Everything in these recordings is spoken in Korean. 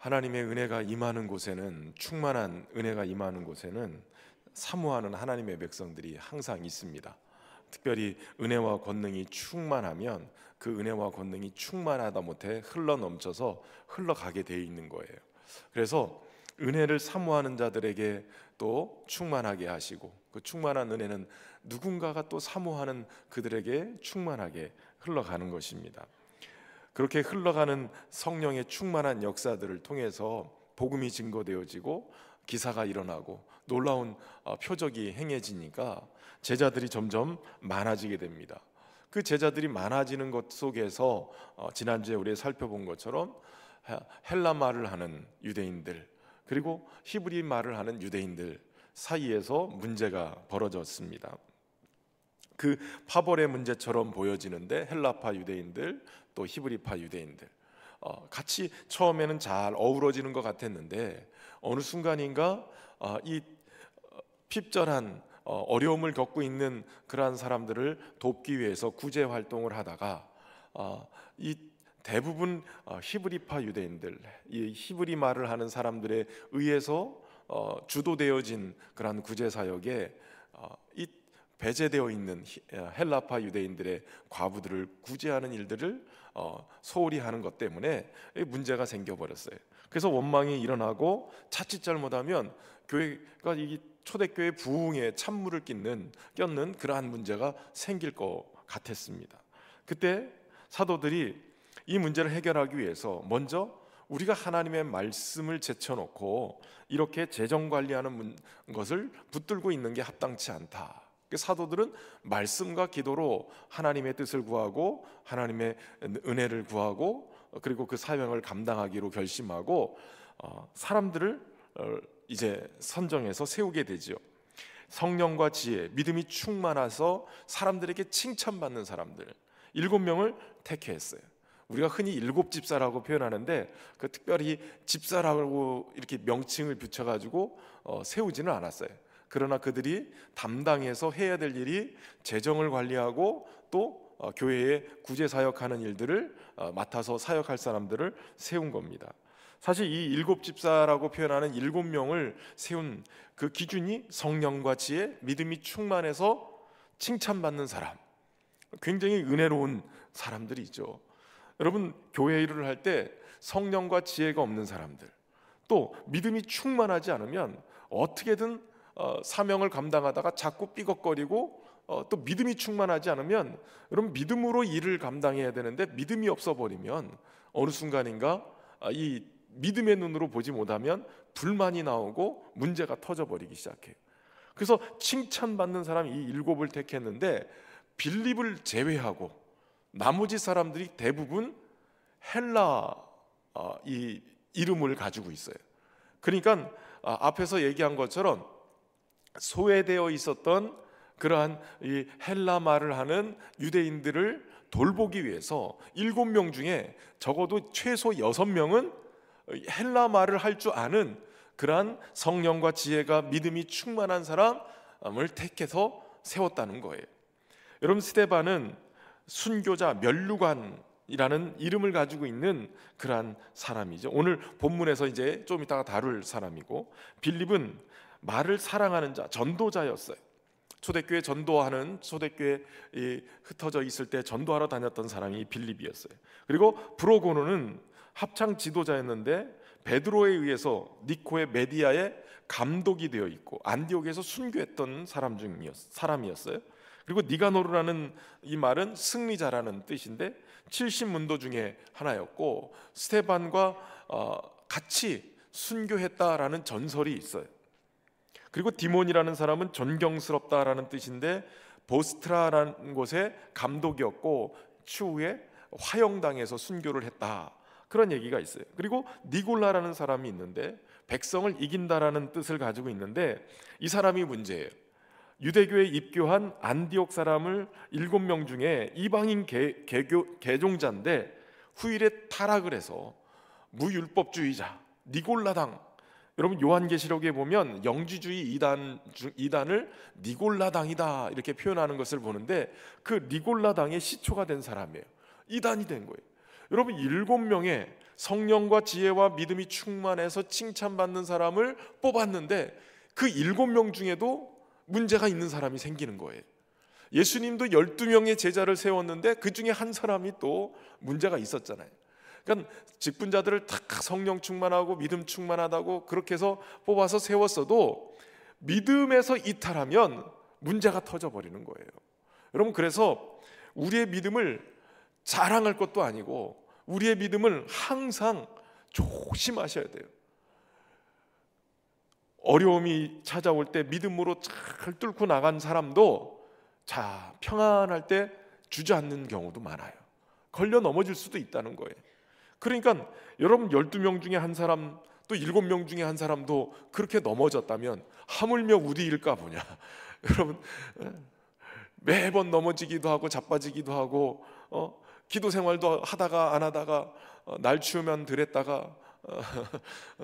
하나님의 은혜가 임하는 곳에는, 충만한 은혜가 임하는 곳에는 사모하는 하나님의 백성들이 항상 있습니다. 특별히 은혜와 권능이 충만하면 그 은혜와 권능이 충만하다 못해 흘러넘쳐서 흘러가게 돼 있는 거예요. 그래서 은혜를 사모하는 자들에게 또 충만하게 하시고, 그 충만한 은혜는 누군가가 또 사모하는 그들에게 충만하게 흘러가는 것입니다. 그렇게 흘러가는 성령의 충만한 역사들을 통해서 복음이 증거되어지고 기사가 일어나고 놀라운 표적이 행해지니까 제자들이 점점 많아지게 됩니다. 그 제자들이 많아지는 것 속에서 지난주에 우리 살펴본 것처럼 헬라 말을 하는 유대인들, 그리고 히브리 말을 하는 유대인들 사이에서 문제가 벌어졌습니다. 그 파벌의 문제처럼 보여지는데 헬라파 유대인들 또 히브리파 유대인들 같이 처음에는 잘 어우러지는 것 같았는데 어느 순간인가 이 핍절한 어려움을 겪고 있는 그러한 사람들을 돕기 위해서 구제 활동을 하다가 이 대부분 히브리파 유대인들, 이 히브리 말을 하는 사람들에 의해서 주도되어진 그러한 구제 사역에 이 배제되어 있는 헬라파 유대인들의 과부들을 구제하는 일들을 소홀히 하는 것 때문에 문제가 생겨버렸어요. 그래서 원망이 일어나고 자칫 잘못하면 교회가 이 초대교회 부흥에 찬물을 꼈는 그러한 문제가 생길 것 같았습니다. 그때 사도들이 이 문제를 해결하기 위해서 먼저 우리가 하나님의 말씀을 제쳐놓고 이렇게 재정 관리하는 것을 붙들고 있는 게 합당치 않다. 사도들은 말씀과 기도로 하나님의 뜻을 구하고 하나님의 은혜를 구하고 그리고 그 사명을 감당하기로 결심하고 사람들을 이제 선정해서 세우게 되죠. 성령과 지혜, 믿음이 충만해서 사람들에게 칭찬받는 사람들 7명을 택했어요. 우리가 흔히 7집사라고 표현하는데 그 특별히 집사라고 이렇게 명칭을 붙여가지고 세우지는 않았어요. 그러나 그들이 담당해서 해야 될 일이 재정을 관리하고 또 교회에 구제 사역하는 일들을 맡아서 사역할 사람들을 세운 겁니다. 사실 이 7집사라고 표현하는 7명을 세운 그 기준이 성령과 지혜, 믿음이 충만해서 칭찬받는 사람, 굉장히 은혜로운 사람들이죠. 여러분, 교회 일을 할 때 성령과 지혜가 없는 사람들, 또 믿음이 충만하지 않으면 어떻게든 사명을 감당하다가 자꾸 삐걱거리고 또 믿음이 충만하지 않으면 여러분 믿음으로 일을 감당해야 되는데 믿음이 없어 버리면 어느 순간인가 이 믿음의 눈으로 보지 못하면 불만이 나오고 문제가 터져버리기 시작해요. 그래서 칭찬받는 사람 이 7을 택했는데 빌립을 제외하고 나머지 사람들이 대부분 헬라 이 이름을 가지고 있어요. 그러니까 앞에서 얘기한 것처럼 소외되어 있었던 그러한 이 헬라 말을 하는 유대인들을 돌보기 위해서 7명 중에 적어도 최소 6명은 헬라 말을 할 줄 아는 그러한 성령과 지혜가 믿음이 충만한 사람을 택해서 세웠다는 거예요. 여러분, 스데반은 순교자 면류관이라는 이름을 가지고 있는 그러한 사람이죠. 오늘 본문에서 이제 좀 이따가 다룰 사람이고, 빌립은 말을 사랑하는 자, 전도자였어요. 초대교회 전도하는, 초대교회 흩어져 있을 때 전도하러 다녔던 사람이 빌립이었어요. 그리고 브로고노는 합창 지도자였는데 베드로에 의해서 니코의 메디아의 감독이 되어 있고 안디옥에서 순교했던 사람이었어요. 그리고 니가노르라는 이 말은 승리자라는 뜻인데 70문도 중에 하나였고 스테반과 같이 순교했다라는 전설이 있어요. 그리고 디몬이라는 사람은 존경스럽다라는 뜻인데 보스트라라는 곳의 감독이었고 추후에 화형당해서 순교를 했다, 그런 얘기가 있어요. 그리고 니골라라는 사람이 있는데 백성을 이긴다라는 뜻을 가지고 있는데 이 사람이 문제예요. 유대교에 입교한 안디옥 사람을 7명 중에 이방인 개종자인데 후일에 타락을 해서 무율법주의자 니골라당, 여러분 요한계시록에 보면 영지주의 이단을 니골라당이다 이렇게 표현하는 것을 보는데 그 니골라당의 시초가 된 사람이에요. 이단이 된 거예요. 여러분 7명의 성령과 지혜와 믿음이 충만해서 칭찬받는 사람을 뽑았는데 그 7명 중에도 문제가 있는 사람이 생기는 거예요. 예수님도 12명의 제자를 세웠는데 그 중에 한 사람이 또 문제가 있었잖아요. 그러니까 직분자들을 탁 성령 충만하고 믿음 충만하다고 그렇게 해서 뽑아서 세웠어도 믿음에서 이탈하면 문제가 터져버리는 거예요. 여러분, 그래서 우리의 믿음을 자랑할 것도 아니고 우리의 믿음을 항상 조심하셔야 돼요. 어려움이 찾아올 때 믿음으로 잘 뚫고 나간 사람도 평안할 때 주저앉는 경우도 많아요. 걸려 넘어질 수도 있다는 거예요. 그러니까 여러분 12명 중에 한 사람, 또 7명 중에 한 사람도 그렇게 넘어졌다면 하물며 우리일까 보냐. 여러분, 매번 넘어지기도 하고 자빠지기도 하고 기도 생활도 하다가 안 하다가 날 추우면 덜했다가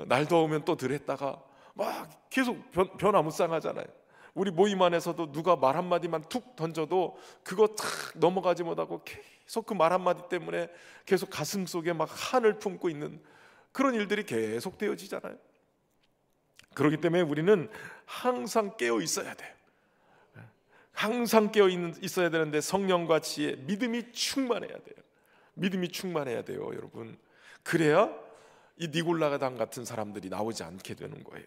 날 더우면 또 덜했다가 막 계속 변화무쌍하잖아요. 우리 모임 안에서도 누가 말 한마디만 툭 던져도 그거 탁 넘어가지 못하고 계속 그 말 한마디 때문에 계속 가슴 속에 막 한을 품고 있는 그런 일들이 계속 되어지잖아요. 그렇기 때문에 우리는 항상 깨어 있어야 돼요. 항상 깨어 있어야 되는데 성령과 지혜, 믿음이 충만해야 돼요. 믿음이 충만해야 돼요, 여러분. 그래야 이 니골라당 같은 사람들이 나오지 않게 되는 거예요.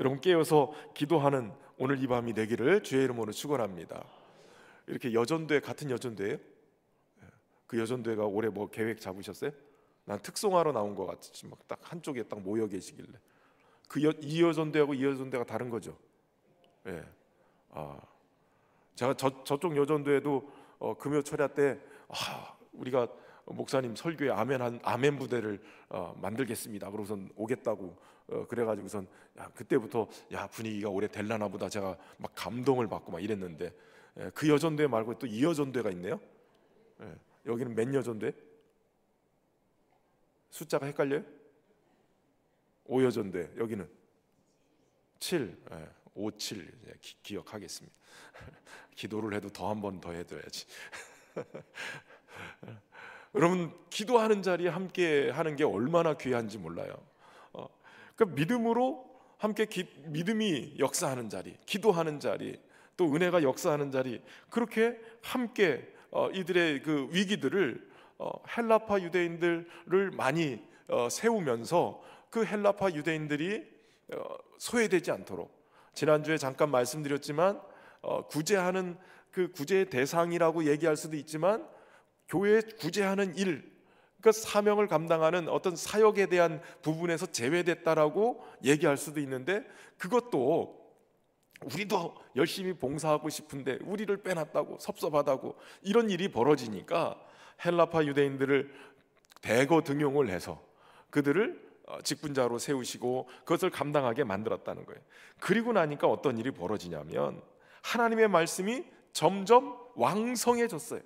여러분, 깨어서 기도하는 오늘 이 밤이 되기를 주의 이름으로 축원합니다. 이렇게 여전도회, 같은 여전도예요? 그 여전도회가 올해 뭐 계획 잡으셨어요? 난 특송하러 나온 것 같지, 막 딱 한쪽에 딱 모여 계시길래. 이 여전도회하고 이 여전도회가 다른 거죠. 예. 제가 저쪽 여전도회도 금요 철야 때 우리가 목사님 설교에 아멘 부대를 만들겠습니다. 그러고선 오겠다고 그래가지고선 그때부터 분위기가 올해 될라나 보다 제가 막 감동을 받고 막 이랬는데, 그 여전도회 말고 또 이 여전도회가 있네요. 여기는 몇 여전도회? 숫자가 헷갈려요? 5여전도회. 여기는 7, 5, 7 기억하겠습니다. 기도를 해도 더 한 번 더 해둬야지. 여러분, 기도하는 자리에 함께 하는 게 얼마나 귀한지 몰라요. 그러니까 믿음으로 함께 믿음이 역사하는 자리, 기도하는 자리, 또 은혜가 역사하는 자리, 그렇게 함께 이들의 그 위기들을 헬라파 유대인들을 많이 세우면서 그 헬라파 유대인들이 소외되지 않도록, 지난주에 잠깐 말씀드렸지만 구제하는 그 구제의 대상이라고 얘기할 수도 있지만 교회에 구제하는 일, 그러니까 사명을 감당하는 어떤 사역에 대한 부분에서 제외됐다라고 얘기할 수도 있는데, 그것도 우리도 열심히 봉사하고 싶은데 우리를 빼놨다고 섭섭하다고 이런 일이 벌어지니까 헬라파 유대인들을 대거 등용을 해서 그들을 직분자로 세우시고 그것을 감당하게 만들었다는 거예요. 그리고 나니까 어떤 일이 벌어지냐면 하나님의 말씀이 점점 왕성해졌어요.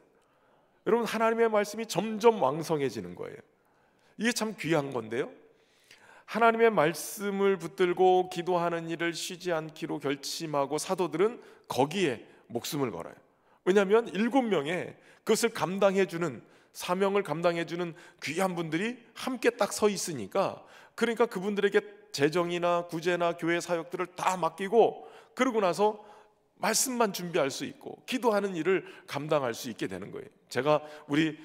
여러분, 하나님의 말씀이 점점 왕성해지는 거예요. 이게 참 귀한 건데요, 하나님의 말씀을 붙들고 기도하는 일을 쉬지 않기로 결심하고 사도들은 거기에 목숨을 걸어요. 왜냐하면 7명의 그것을 감당해주는, 사명을 감당해주는 귀한 분들이 함께 딱 서 있으니까, 그러니까 그분들에게 재정이나 구제나 교회 사역들을 다 맡기고 그러고 나서 말씀만 준비할 수 있고 기도하는 일을 감당할 수 있게 되는 거예요. 제가 우리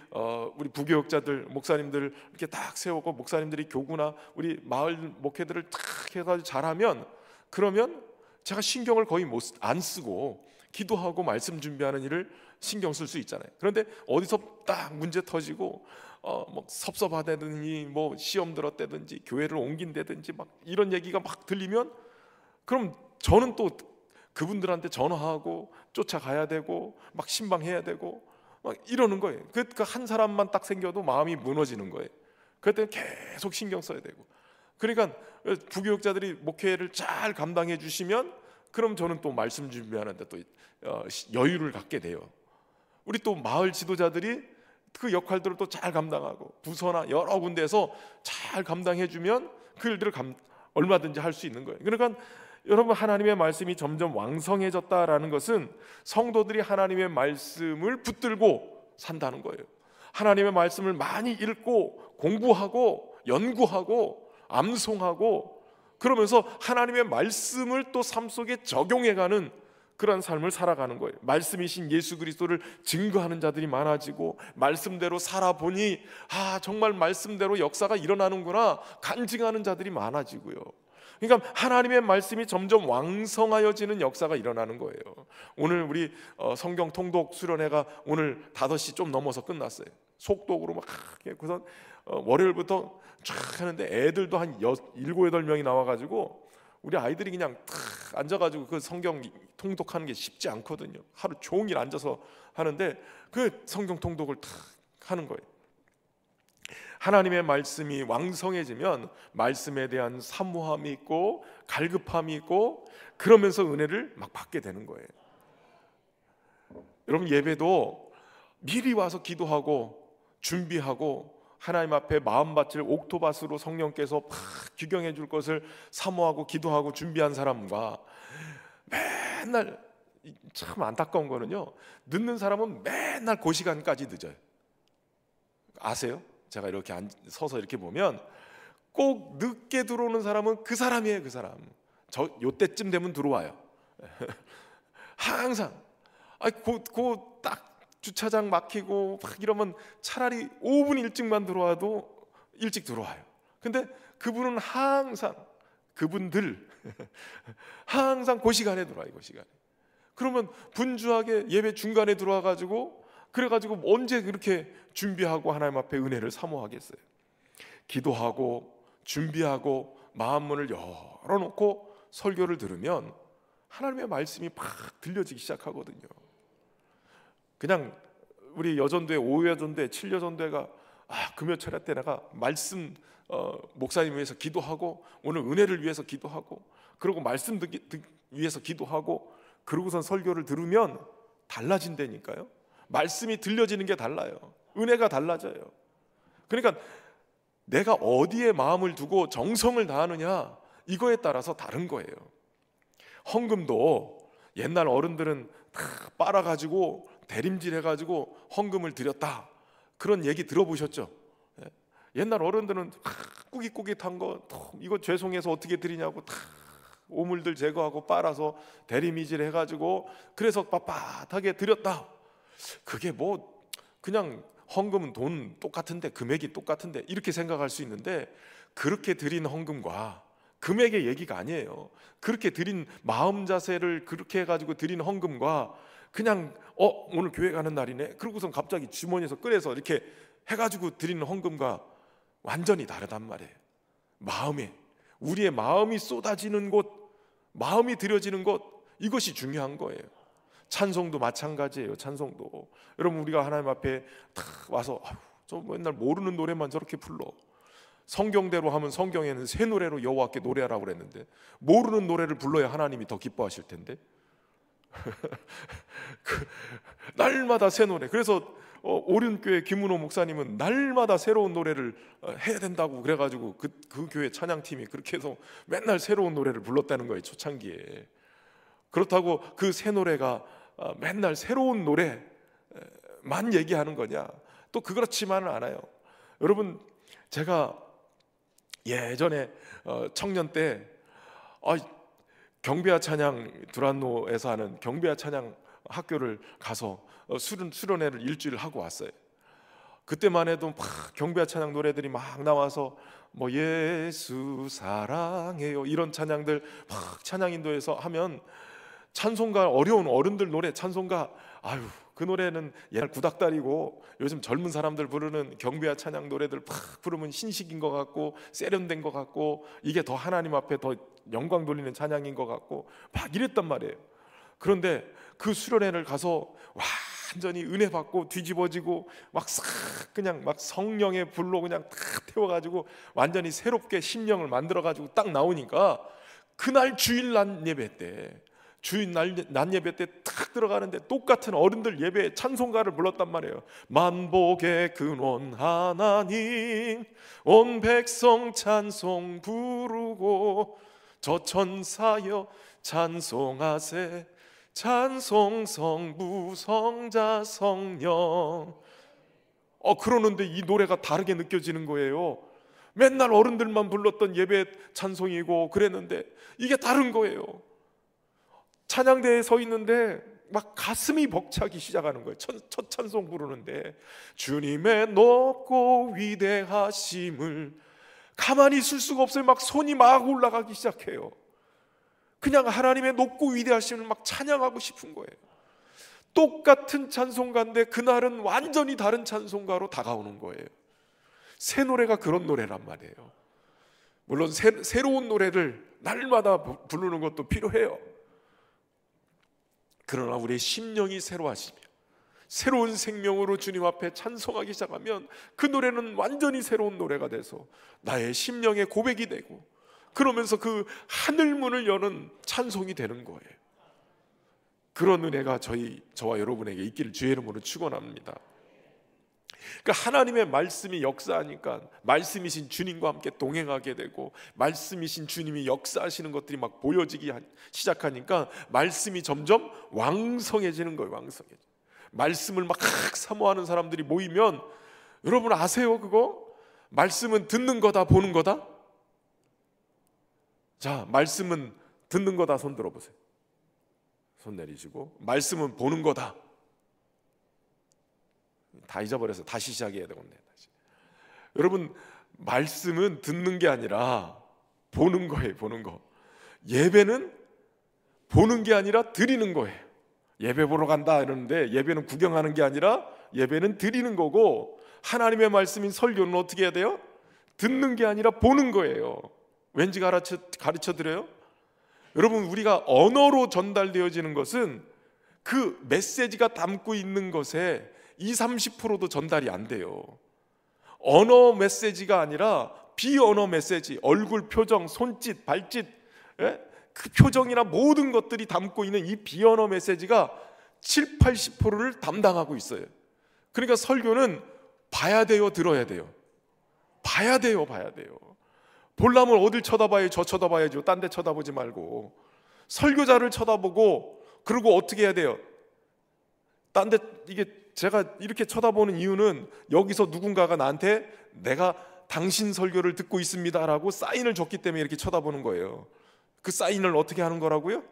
부교역자들, 목사님들 이렇게 딱 세우고 목사님들이 교구나 우리 마을 목회들을 딱 해가지고 잘하면, 그러면 제가 신경을 거의 안 쓰고 기도하고 말씀 준비하는 일을 신경 쓸 수 있잖아요. 그런데 어디서 딱 문제 터지고 뭐 섭섭하다든지 뭐 시험 들었다든지 교회를 옮긴다든지 막 이런 얘기가 막 들리면, 그럼 저는 또 그분들한테 전화하고 쫓아가야 되고 막 신방해야 되고 막 이러는 거예요. 그러니까 한 사람만 딱 생겨도 마음이 무너지는 거예요. 그때 계속 신경 써야 되고. 그러니까 부교육자들이 목회를 잘 감당해 주시면, 그럼 저는 또 말씀 준비하는데 또 여유를 갖게 돼요. 우리 또 마을 지도자들이 그 역할들을 또 잘 감당하고 부서나 여러 군데에서 잘 감당해 주면 그 일들을 얼마든지 할 수 있는 거예요. 그러니까 여러분, 하나님의 말씀이 점점 왕성해졌다라는 것은 성도들이 하나님의 말씀을 붙들고 산다는 거예요. 하나님의 말씀을 많이 읽고 공부하고 연구하고 암송하고 그러면서 하나님의 말씀을 또 삶 속에 적용해가는 그런 삶을 살아가는 거예요. 말씀이신 예수 그리스도를 증거하는 자들이 많아지고 말씀대로 살아보니 정말 말씀대로 역사가 일어나는구나 간증하는 자들이 많아지고요. 그러니까 하나님의 말씀이 점점 왕성하여지는 역사가 일어나는 거예요. 오늘 우리 성경 통독 수련회가 오늘 5시 좀 넘어서 끝났어요. 속독으로 막 그래서 월요일부터 쫙 하는데 애들도 한 7, 8명이 나와가지고 우리 아이들이 그냥 탁 앉아가지고 그 성경 통독하는 게 쉽지 않거든요. 하루 종일 앉아서 하는데 그 성경 통독을 탁 하는 거예요. 하나님의 말씀이 왕성해지면 말씀에 대한 사모함이 있고 갈급함이 있고 그러면서 은혜를 막 받게 되는 거예요. 여러분 예배도 미리 와서 기도하고 준비하고 하나님 앞에 마음 바칠 옥토밭으로 성령께서 팍 규경해 줄 것을 사모하고 기도하고 준비한 사람과 맨날 참 안타까운 거는요, 늦는 사람은 맨날 그 시간까지 늦어요. 아세요? 제가 이렇게 서서 이렇게 보면 꼭 늦게 들어오는 사람은 그 사람이에요. 그 사람 요때쯤 되면 들어와요. 항상 딱 주차장 막히고 막 이러면 차라리 5분 일찍만 들어와도 일찍 들어와요. 근데 그분은 그분들 항상 그 시간에 들어와요. 그 시간에. 그러면 분주하게 예배 중간에 들어와가지고 그래가지고 언제 그렇게 준비하고 하나님 앞에 은혜를 사모하겠어요. 기도하고 준비하고 마음 문을 열어놓고 설교를 들으면 하나님의 말씀이 팍 들려지기 시작하거든요. 그냥 우리 여전도회 5여전도회 7여전도회가 금요철에 때 내가 말씀 목사님 위해서 기도하고 오늘 은혜를 위해서 기도하고 그리고 말씀 듣기 위해서 기도하고 그러고선 설교를 들으면 달라진다니까요. 말씀이 들려지는 게 달라요. 은혜가 달라져요. 그러니까 내가 어디에 마음을 두고 정성을 다하느냐 이거에 따라서 다른 거예요. 헌금도 옛날 어른들은 다 빨아가지고 대림질해가지고 헌금을 드렸다 그런 얘기 들어보셨죠? 옛날 어른들은 꾸깃꾸깃한 거 이거 죄송해서 어떻게 드리냐고 다 오물들 제거하고 빨아서 대리미질 해가지고 그래서 빳빳하게 드렸다. 그게 뭐 그냥 헌금은 돈 똑같은데 금액이 똑같은데 이렇게 생각할 수 있는데 그렇게 드린 헌금과 금액의 얘기가 아니에요. 그렇게 드린 마음 자세를 그렇게 해가지고 드린 헌금과 그냥 오늘 교회 가는 날이네 그러고선 갑자기 주머니에서 꺼내서 이렇게 해가지고 드리는 헌금과 완전히 다르단 말이에요. 우리의 마음이 쏟아지는 곳, 마음이 드려지는 곳, 이것이 중요한 거예요. 찬송도 마찬가지예요. 찬송도 여러분 우리가 하나님 앞에 탁 와서 저 맨날 모르는 노래만 저렇게 불러. 성경대로 하면 성경에는 새 노래로 여호와께 노래하라고 그랬는데 모르는 노래를 불러야 하나님이 더 기뻐하실 텐데 날마다 새 노래. 그래서 오륜교회 김문호 목사님은 날마다 새로운 노래를 해야 된다고 그래가지고 그 교회 찬양팀이 그렇게 해서 맨날 새로운 노래를 불렀다는 거예요. 초창기에. 그렇다고 그 새 노래가 맨날 새로운 노래만 얘기하는 거냐? 또 그렇지만은 않아요. 여러분 제가 예전에 청년 때 경배와 찬양 두란노에서 하는 경배와 찬양 학교를 가서 수련회를 일주일 하고 왔어요. 그때만 해도 막 경배와 찬양 노래들이 막 나와서 뭐 예수 사랑해요 이런 찬양들 막 찬양 인도에서 하면 찬송가 어려운 어른들 노래 찬송가 그 노래는 옛날 구닥다리고 요즘 젊은 사람들 부르는 경배와 찬양 노래들 팍 부르면 신식인 것 같고 세련된 것 같고 이게 더 하나님 앞에 더 영광 돌리는 찬양인 것 같고 막 이랬단 말이에요. 그런데 그 수련회를 가서 완전히 은혜 받고 뒤집어지고 막 싹 그냥 막 성령의 불로 그냥 탁 태워가지고 완전히 새롭게 심령을 만들어가지고 딱 나오니까 그날 주일 낮 예배 때 딱 들어가는데 똑같은 어른들 예배 찬송가를 불렀단 말이에요. 만복의 근원 하나님 온 백성 찬송 부르고 저 천사여 찬송하세 찬송 성부 성자 성령. 그러는데 이 노래가 다르게 느껴지는 거예요. 맨날 어른들만 불렀던 예배 찬송이고 그랬는데 이게 다른 거예요. 찬양대에 서 있는데 막 가슴이 벅차기 시작하는 거예요. 첫 찬송 부르는데 주님의 높고 위대하심을 가만히 있을 수가 없어요. 막 손이 막 올라가기 시작해요. 그냥 하나님의 높고 위대하심을 막 찬양하고 싶은 거예요. 똑같은 찬송가인데 그날은 완전히 다른 찬송가로 다가오는 거예요. 새 노래가 그런 노래란 말이에요. 물론 새로운 노래를 날마다 부르는 것도 필요해요. 그러나 우리의 심령이 새로워지며 새로운 생명으로 주님 앞에 찬송하기 시작하면 그 노래는 완전히 새로운 노래가 돼서 나의 심령의 고백이 되고, 그러면서 그 하늘문을 여는 찬송이 되는 거예요. 그런 은혜가 저와 여러분에게 있기를 주의 이름으로 축원합니다. 그러니까 하나님의 말씀이 역사하니까 말씀이신 주님과 함께 동행하게 되고, 말씀이신 주님이 역사하시는 것들이 막 보여지기 시작하니까 말씀이 점점 왕성해지는 거예요. 왕성해져. 말씀을 막 사모하는 사람들이 모이면, 여러분 아세요 그거? 말씀은 듣는 거다 보는 거다? 자, 말씀은 듣는 거다 손 들어보세요. 손 내리시고. 말씀은 보는 거다. 다 잊어버려서 다시 시작해야 되겠네. 여러분, 말씀은 듣는 게 아니라 보는 거예요. 보는 거. 예배는 보는 게 아니라 드리는 거예요. 예배 보러 간다 이러는데 예배는 구경하는 게 아니라 예배는 드리는 거고, 하나님의 말씀인 설교는 어떻게 해야 돼요? 듣는 게 아니라 보는 거예요. 왠지 가르쳐 드려요? 여러분, 우리가 언어로 전달되어지는 것은 그 메시지가 담고 있는 것에 20-30%도 전달이 안 돼요. 언어 메시지가 아니라 비언어 메시지, 얼굴 표정, 손짓, 발짓, 그 표정이나 모든 것들이 담고 있는 이 비언어 메시지가 70-80%를 담당하고 있어요. 그러니까 설교는 봐야 돼요, 들어야 돼요? 봐야 돼요, 봐야 돼요. 보려면 어딜 쳐다봐요? 저 쳐다봐야죠. 딴 데 쳐다보지 말고 설교자를 쳐다보고, 그리고 어떻게 해야 돼요? 딴 데, 이게 제가 이렇게 쳐다보는 이유는 여기서 누군가가 나한테 내가 당신 설교를 듣고 있습니다라고 사인을 줬기 때문에 이렇게 쳐다보는 거예요. 그 사인을 어떻게 하는 거라고요?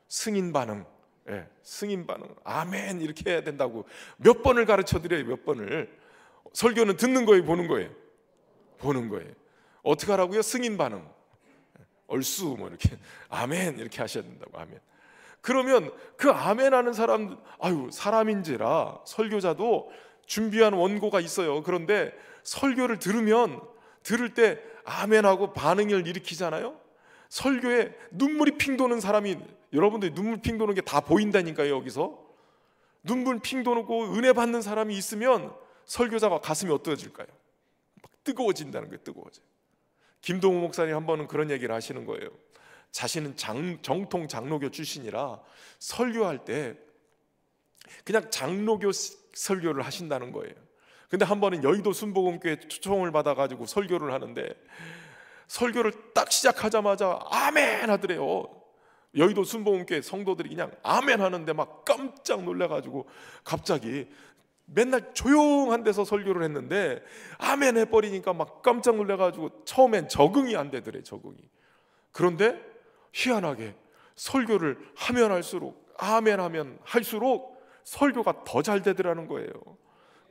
승인 반응. 예, 승인 반응. 아멘 이렇게 해야 된다고 몇 번을 가르쳐 드려요. 몇 번을. 설교는 듣는 거예요, 보는 거예요? 보는 거예요. 어떻게 하라고요? 승인 반응. 얼쑤 뭐 이렇게 아멘 이렇게 하셔야 된다고. 아멘. 그러면 그 아멘 하는 사람, 사람인지라 설교자도 준비한 원고가 있어요. 그런데 설교를 들을 때 아멘하고 반응을 일으키잖아요. 설교에 눈물이 핑 도는 사람이, 여러분들이 눈물 핑 도는 게 다 보인다니까요. 여기서 눈물 핑 도고 은혜 받는 사람이 있으면 설교자가 가슴이 어떠해질까요? 막 뜨거워진다는 거예요. 뜨거워져. 김동우 목사님 한 번은 그런 얘기를 하시는 거예요. 자신은 정통 장로교 출신이라 설교할 때 그냥 장로교 설교를 하신다는 거예요. 근데 한 번은 여의도 순복음교회 초청을 받아가지고 설교를 하는데, 설교를 딱 시작하자마자 아멘 하더래요. 여의도 순복음교회 성도들이 그냥 아멘 하는데 막 깜짝 놀라가지고, 갑자기 맨날 조용한 데서 설교를 했는데 아멘 해버리니까 막 깜짝 놀라가지고 처음엔 적응이 안 되더래. 적응이. 그런데 희한하게 설교를 하면 할수록, 아멘 하면 할수록 설교가 더 잘 되더라는 거예요.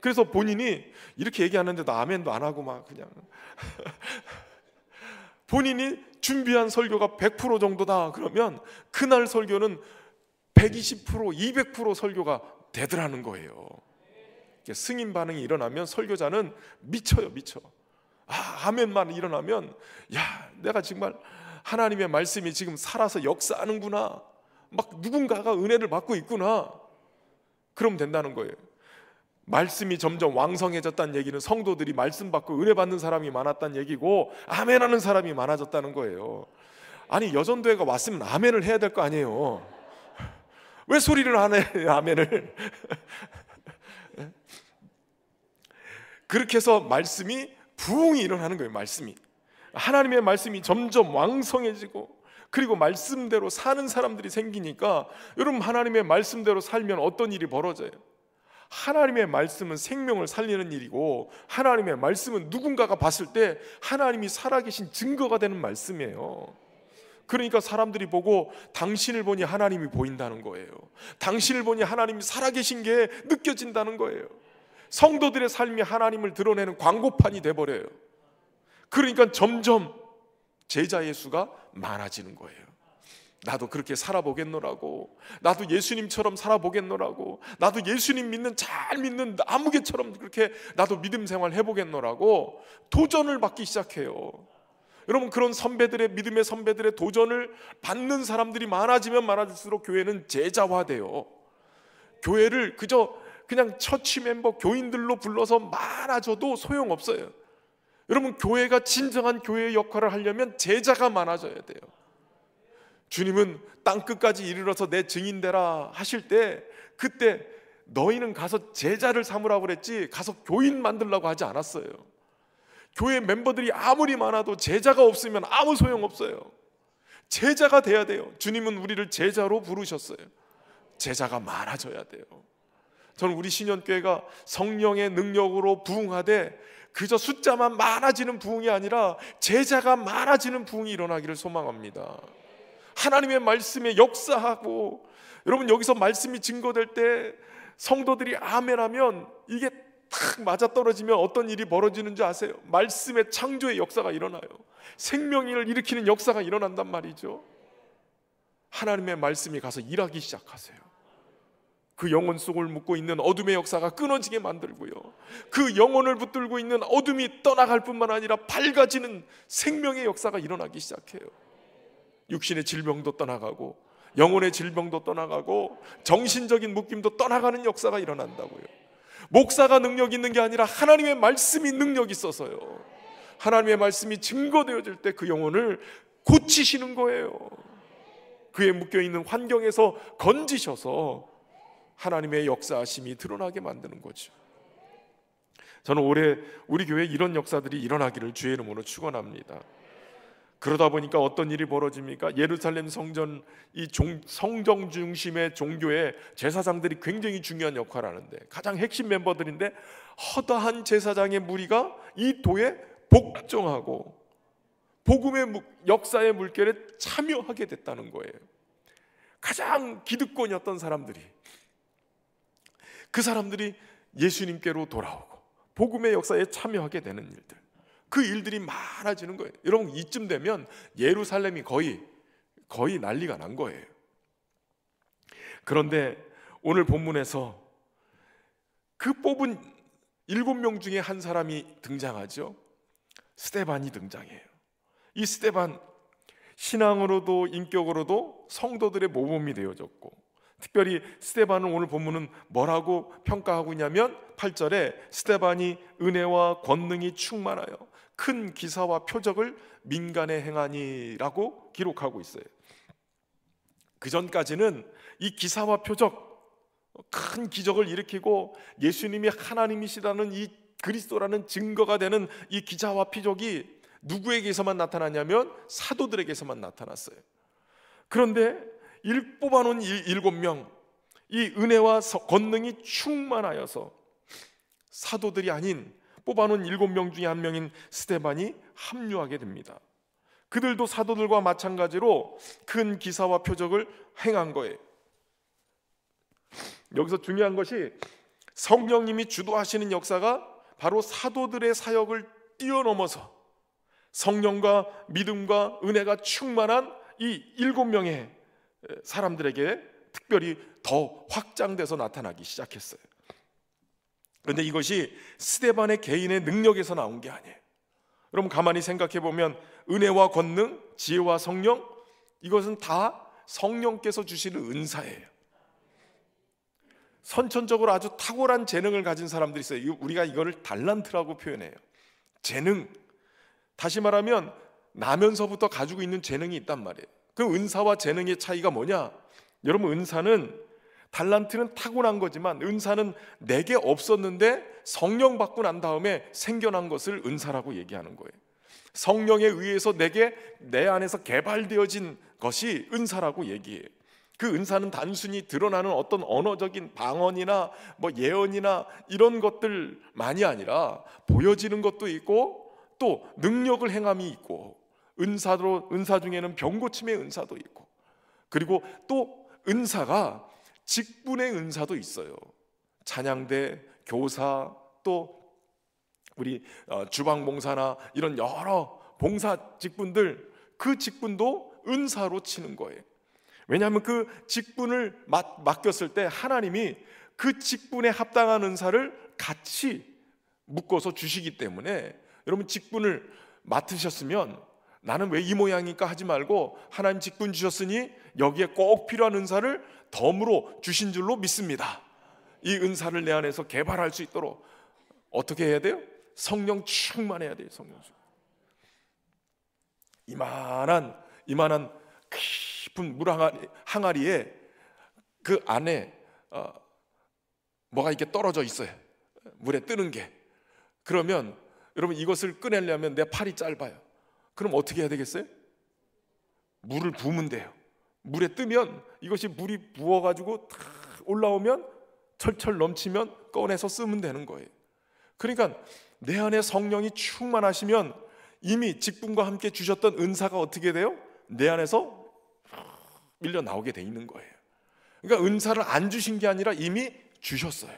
그래서 본인이 이렇게 얘기하는데도 아멘도 안 하고 막 그냥 본인이 준비한 설교가 100% 정도다 그러면 그날 설교는 120%, 200% 설교가 되더라는 거예요. 승인 반응이 일어나면 설교자는 미쳐요. 미쳐. 아멘만 일어나면, 야, 내가 정말 하나님의 말씀이 지금 살아서 역사하는구나, 막 누군가가 은혜를 받고 있구나, 그럼 된다는 거예요. 말씀이 점점 왕성해졌다는 얘기는 성도들이 말씀 받고 은혜 받는 사람이 많았다는 얘기고, 아멘하는 사람이 많아졌다는 거예요. 아니, 여전도회가 왔으면 아멘을 해야 될 거 아니에요. 왜 소리를 안 해? 아멘을. 그렇게 해서 말씀이 부흥이 일어나는 거예요. 말씀이, 하나님의 말씀이 점점 왕성해지고, 그리고 말씀대로 사는 사람들이 생기니까, 여러분 하나님의 말씀대로 살면 어떤 일이 벌어져요? 하나님의 말씀은 생명을 살리는 일이고, 하나님의 말씀은 누군가가 봤을 때 하나님이 살아계신 증거가 되는 말씀이에요. 그러니까 사람들이 보고 당신을 보니 하나님이 보인다는 거예요. 당신을 보니 하나님이 살아계신 게 느껴진다는 거예요. 성도들의 삶이 하나님을 드러내는 광고판이 돼버려요. 그러니까 점점 제자의 수가 많아지는 거예요. 나도 그렇게 살아보겠노라고, 나도 예수님처럼 살아보겠노라고, 나도 예수님 잘 믿는 아무개처럼 그렇게 나도 믿음 생활 해보겠노라고 도전을 받기 시작해요. 여러분, 그런 선배들의, 믿음의 선배들의 도전을 받는 사람들이 많아지면 많아질수록 교회는 제자화돼요. 교회를 그냥 처치 멤버, 교인들로 불러서 많아져도 소용없어요. 여러분, 교회가 진정한 교회의 역할을 하려면 제자가 많아져야 돼요. 주님은 땅끝까지 이르러서 내 증인 되라 하실 때, 그때 너희는 가서 제자를 삼으라고 그랬지 가서 교인 만들라고 하지 않았어요. 교회 멤버들이 아무리 많아도 제자가 없으면 아무 소용없어요. 제자가 돼야 돼요. 주님은 우리를 제자로 부르셨어요. 제자가 많아져야 돼요. 저는 우리 신년교회가 성령의 능력으로 부흥하되 그저 숫자만 많아지는 부흥이 아니라 제자가 많아지는 부흥이 일어나기를 소망합니다. 하나님의 말씀에 역사하고, 여러분, 여기서 말씀이 증거될 때 성도들이 아멘하면 이게 탁 맞아떨어지면 어떤 일이 벌어지는지 아세요? 말씀의 창조의 역사가 일어나요. 생명을 일으키는 역사가 일어난단 말이죠. 하나님의 말씀이 가서 일하기 시작하세요. 그 영혼 속을 묶고 있는 어둠의 역사가 끊어지게 만들고요, 그 영혼을 붙들고 있는 어둠이 떠나갈 뿐만 아니라 밝아지는 생명의 역사가 일어나기 시작해요. 육신의 질병도 떠나가고 영혼의 질병도 떠나가고 정신적인 묶임도 떠나가는 역사가 일어난다고요. 목사가 능력 있는 게 아니라 하나님의 말씀이 능력 있어서요, 하나님의 말씀이 증거되어질 때 그 영혼을 고치시는 거예요. 그에 묶여있는 환경에서 건지셔서 하나님의 역사하심이 드러나게 만드는 거죠. 저는 올해 우리 교회에 이런 역사들이 일어나기를 주의 이름으로 축원합니다. 그러다 보니까 어떤 일이 벌어집니까? 예루살렘 성전, 성정 중심의 종교에 제사장들이 굉장히 중요한 역할을 하는데, 가장 핵심 멤버들인데 허다한 제사장의 무리가 이 도에 복종하고 복음의 역사의 물결에 참여하게 됐다는 거예요. 가장 기득권이었던 사람들이, 그 사람들이 예수님께로 돌아오고 복음의 역사에 참여하게 되는 일들, 그 일들이 많아지는 거예요. 여러분, 이쯤 되면 예루살렘이 거의 난리가 난 거예요. 그런데 오늘 본문에서 그 뽑은 7명 중에 한 사람이 등장하죠. 스데반이 등장해요. 이 스데반, 신앙으로도 인격으로도 성도들의 모범이 되어졌고, 특별히 스데반은 오늘 본문은 뭐라고 평가하고 있냐면 8절에 스데반이 은혜와 권능이 충만하여 큰 기사와 표적을 민간에 행하니라고 기록하고 있어요. 그 전까지는 이 기사와 표적, 큰 기적을 일으키고 예수님이 하나님이시라는 이 그리스도라는 증거가 되는 이 기사와 표적이 누구에게서만 나타나냐면 사도들에게서만 나타났어요. 그런데 뽑아놓은 7명, 이 은혜와 권능이 충만하여서 사도들이 아닌 뽑아놓은 7명 중에 한 명인 스데반이 합류하게 됩니다. 그들도 사도들과 마찬가지로 큰 기사와 표적을 행한 거예요. 여기서 중요한 것이 성령님이 주도하시는 역사가 바로 사도들의 사역을 뛰어넘어서 성령과 믿음과 은혜가 충만한 이 7명의 사람들에게 특별히 더 확장돼서 나타나기 시작했어요. 그런데 이것이 스데반의 개인의 능력에서 나온 게 아니에요. 여러분, 가만히 생각해 보면 은혜와 권능, 지혜와 성령, 이것은 다 성령께서 주시는 은사예요. 선천적으로 아주 탁월한 재능을 가진 사람들이 있어요. 우리가 이거를 달란트라고 표현해요. 재능, 다시 말하면 나면서부터 가지고 있는 재능이 있단 말이에요. 그 은사와 재능의 차이가 뭐냐? 여러분, 은사는, 달란트는 타고난 거지만 은사는 내게 없었는데 성령 받고 난 다음에 생겨난 것을 은사라고 얘기하는 거예요. 성령에 의해서 내 안에서 개발되어진 것이 은사라고 얘기해요. 그 은사는 단순히 드러나는 어떤 언어적인 방언이나 뭐 예언이나 이런 것들만이 아니라 보여지는 것도 있고 또 능력을 행함이 있고 은사 중에는 병 고침의 은사도 있고 그리고 또 은사가 직분의 은사도 있어요. 찬양대, 교사, 또 우리 주방봉사나 이런 여러 봉사 직분들, 그 직분도 은사로 치는 거예요. 왜냐하면 그 직분을 맡겼을 때 하나님이 그 직분에 합당한 은사를 같이 묶어서 주시기 때문에 여러분 직분을 맡으셨으면 나는 왜 이 모양일까 하지 말고 하나님 직분 주셨으니 여기에 꼭 필요한 은사를 덤으로 주신 줄로 믿습니다. 이 은사를 내 안에서 개발할 수 있도록 어떻게 해야 돼요? 성령 충만해야 돼요. 성령 충만. 이만한 깊은 물 항아리에 그 안에 뭐가 이렇게 떨어져 있어요. 물에 뜨는 게. 그러면 여러분 이것을 꺼내려면 내 팔이 짧아요. 그럼 어떻게 해야 되겠어요? 물을 부으면 돼요. 물에 뜨면 이것이 물이 부어가지고 다 올라오면 철철 넘치면 꺼내서 쓰면 되는 거예요. 그러니까 내 안에 성령이 충만하시면 이미 직분과 함께 주셨던 은사가 어떻게 돼요? 내 안에서 밀려 나오게 돼 있는 거예요. 그러니까 은사를 안 주신 게 아니라 이미 주셨어요.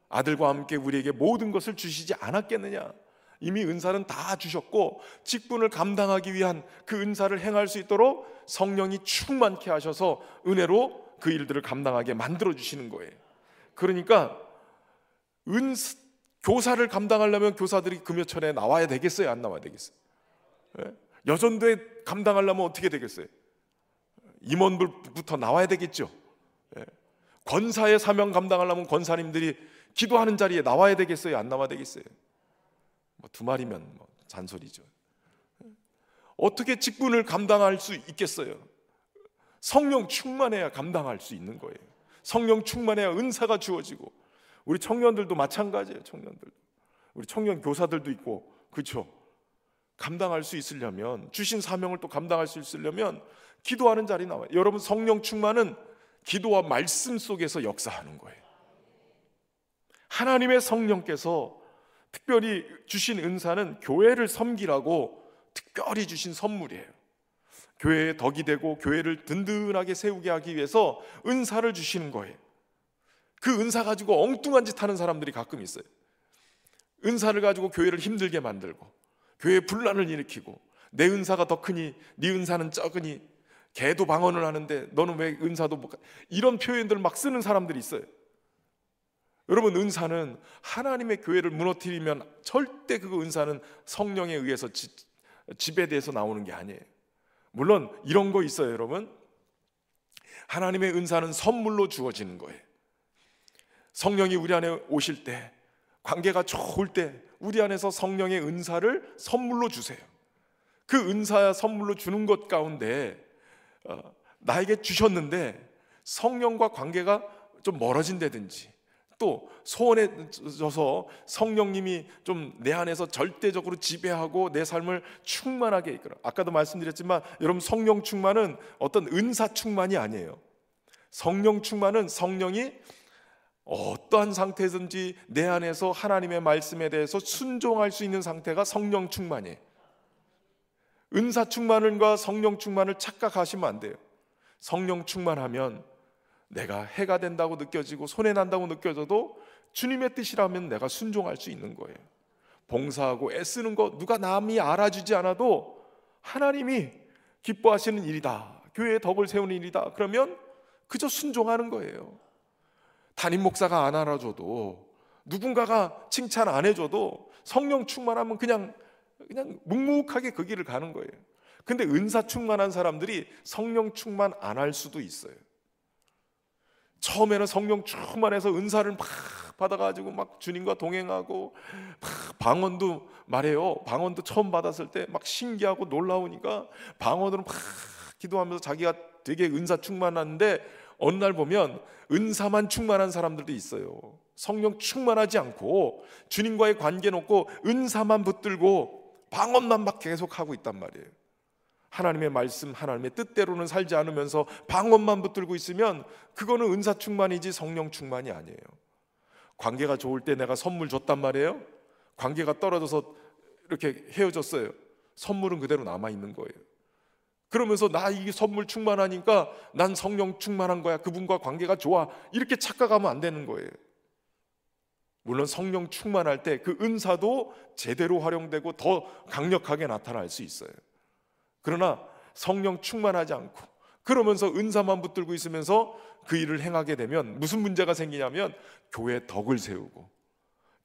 아들과 함께 우리에게 모든 것을 주시지 않았겠느냐. 이미 은사는 다 주셨고 직분을 감당하기 위한 그 은사를 행할 수 있도록 성령이 충만케 하셔서 은혜로 그 일들을 감당하게 만들어 주시는 거예요. 그러니까 교사를 감당하려면 교사들이 금요철에 나와야 되겠어요? 안 나와야 되겠어요? 여전도에 감당하려면 어떻게 되겠어요? 임원부터 나와야 되겠죠. 권사의 사명 감당하려면 권사님들이 기도하는 자리에 나와야 되겠어요? 안 나와야 되겠어요? 두 말이면 잔소리죠. 어떻게 직분을 감당할 수 있겠어요? 성령 충만해야 감당할 수 있는 거예요. 성령 충만해야 은사가 주어지고 우리 청년들도 마찬가지예요. 청년들도 우리 청년 교사들도 있고 그렇죠. 감당할 수 있으려면 주신 사명을 또 감당할 수 있으려면 기도하는 자리 나와요. 여러분 성령 충만은 기도와 말씀 속에서 역사하는 거예요. 하나님의 성령께서 특별히 주신 은사는 교회를 섬기라고 특별히 주신 선물이에요. 교회의 덕이 되고 교회를 든든하게 세우게 하기 위해서 은사를 주시는 거예요. 그 은사 가지고 엉뚱한 짓 하는 사람들이 가끔 있어요. 은사를 가지고 교회를 힘들게 만들고 교회에 분란을 일으키고 내 은사가 더 크니 네 은사는 적으니 걔도 방언을 하는데 너는 왜 은사도 못 이런 표현들을 막 쓰는 사람들이 있어요. 여러분 은사는 하나님의 교회를 무너뜨리면 절대 그 은사는 성령에 의해서 지배돼서 나오는 게 아니에요. 물론 이런 거 있어요. 여러분 하나님의 은사는 선물로 주어지는 거예요. 성령이 우리 안에 오실 때 관계가 좋을 때 우리 안에서 성령의 은사를 선물로 주세요. 그 은사 선물로 주는 것 가운데 나에게 주셨는데 성령과 관계가 좀 멀어진다든지 또 소원해져서 성령님이 좀 내 안에서 절대적으로 지배하고 내 삶을 충만하게 이끌어. 아까도 말씀드렸지만 여러분 성령 충만은 어떤 은사 충만이 아니에요. 성령 충만은 성령이 어떠한 상태든지 내 안에서 하나님의 말씀에 대해서 순종할 수 있는 상태가 성령 충만이에요. 은사 충만과 성령 충만을 착각하시면 안 돼요. 성령 충만하면 내가 해가 된다고 느껴지고 손해난다고 느껴져도 주님의 뜻이라면 내가 순종할 수 있는 거예요. 봉사하고 애쓰는 거 누가 남이 알아주지 않아도 하나님이 기뻐하시는 일이다, 교회의 덕을 세우는 일이다, 그러면 그저 순종하는 거예요. 담임 목사가 안 알아줘도 누군가가 칭찬 안 해줘도 성령 충만하면 그냥 묵묵하게 그 길을 가는 거예요. 근데 은사 충만한 사람들이 성령 충만 안 할 수도 있어요. 처음에는 성령 충만해서 은사를 막 받아가지고 막 주님과 동행하고 막 방언도 말해요. 방언도 처음 받았을 때 막 신기하고 놀라우니까 방언으로 막 기도하면서 자기가 되게 은사 충만한데 어느 날 보면 은사만 충만한 사람들도 있어요. 성령 충만하지 않고 주님과의 관계 놓고 은사만 붙들고 방언만 막 계속 하고 있단 말이에요. 하나님의 말씀, 하나님의 뜻대로는 살지 않으면서 방언만 붙들고 있으면 그거는 은사 충만이지 성령 충만이 아니에요. 관계가 좋을 때 내가 선물 줬단 말이에요. 관계가 떨어져서 이렇게 헤어졌어요. 선물은 그대로 남아있는 거예요. 그러면서 나 이 선물 충만하니까 난 성령 충만한 거야, 그분과 관계가 좋아, 이렇게 착각하면 안 되는 거예요. 물론 성령 충만할 때 그 은사도 제대로 활용되고 더 강력하게 나타날 수 있어요. 그러나 성령 충만하지 않고 그러면서 은사만 붙들고 있으면서 그 일을 행하게 되면 무슨 문제가 생기냐면 교회 덕을 세우고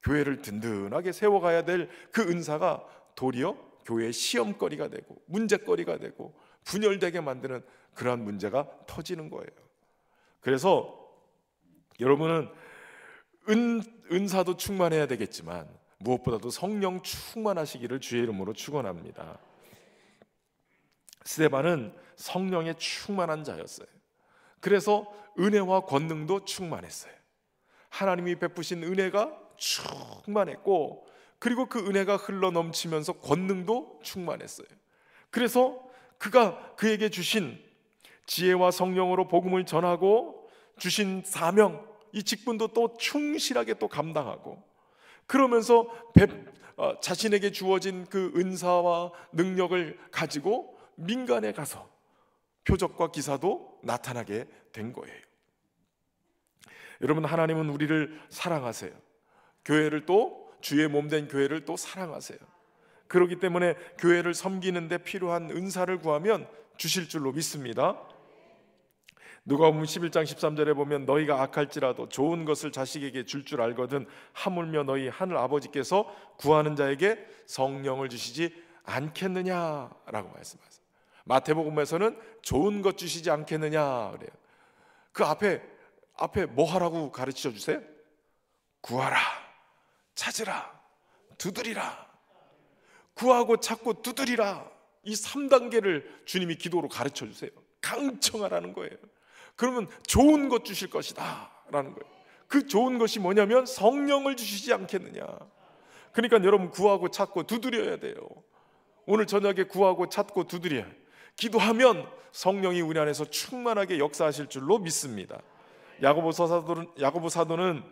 교회를 든든하게 세워가야 될 그 은사가 도리어 교회의 시험거리가 되고 문제거리가 되고 분열되게 만드는 그러한 문제가 터지는 거예요. 그래서 여러분은 은사도 충만해야 되겠지만 무엇보다도 성령 충만하시기를 주의 이름으로 축원합니다. 스데반은 성령에 충만한 자였어요. 그래서 은혜와 권능도 충만했어요. 하나님이 베푸신 은혜가 충만했고 그리고 그 은혜가 흘러 넘치면서 권능도 충만했어요. 그래서 그가 그에게 주신 지혜와 성령으로 복음을 전하고 주신 사명, 이 직분도 또 충실하게 또 감당하고 그러면서 자신에게 주어진 그 은사와 능력을 가지고 민간에 가서 표적과 기사도 나타나게 된 거예요. 여러분, 하나님은 우리를 사랑하세요. 교회를 또 주의 몸된 교회를 또 사랑하세요. 그렇기 때문에 교회를 섬기는 데 필요한 은사를 구하면 주실 줄로 믿습니다. 누가복음 11장 13절에 보면 너희가 악할지라도 좋은 것을 자식에게 줄 줄 알거든 하물며 너희 하늘 아버지께서 구하는 자에게 성령을 주시지 않겠느냐라고 말씀하세요. 마태복음에서는 좋은 것 주시지 않겠느냐 그래요. 그 앞에 뭐 하라고 가르쳐 주세요? 구하라, 찾으라, 두드리라. 구하고 찾고 두드리라. 이 3단계를 주님이 기도로 가르쳐 주세요. 강청하라는 거예요. 그러면 좋은 것 주실 것이다 라는 거예요. 그 좋은 것이 뭐냐면 성령을 주시지 않겠느냐. 그러니까 여러분, 구하고 찾고 두드려야 돼요. 오늘 저녁에 구하고 찾고 두드려야 해요. 기도하면 성령이 우리 안에서 충만하게 역사하실 줄로 믿습니다. 야고보 사도는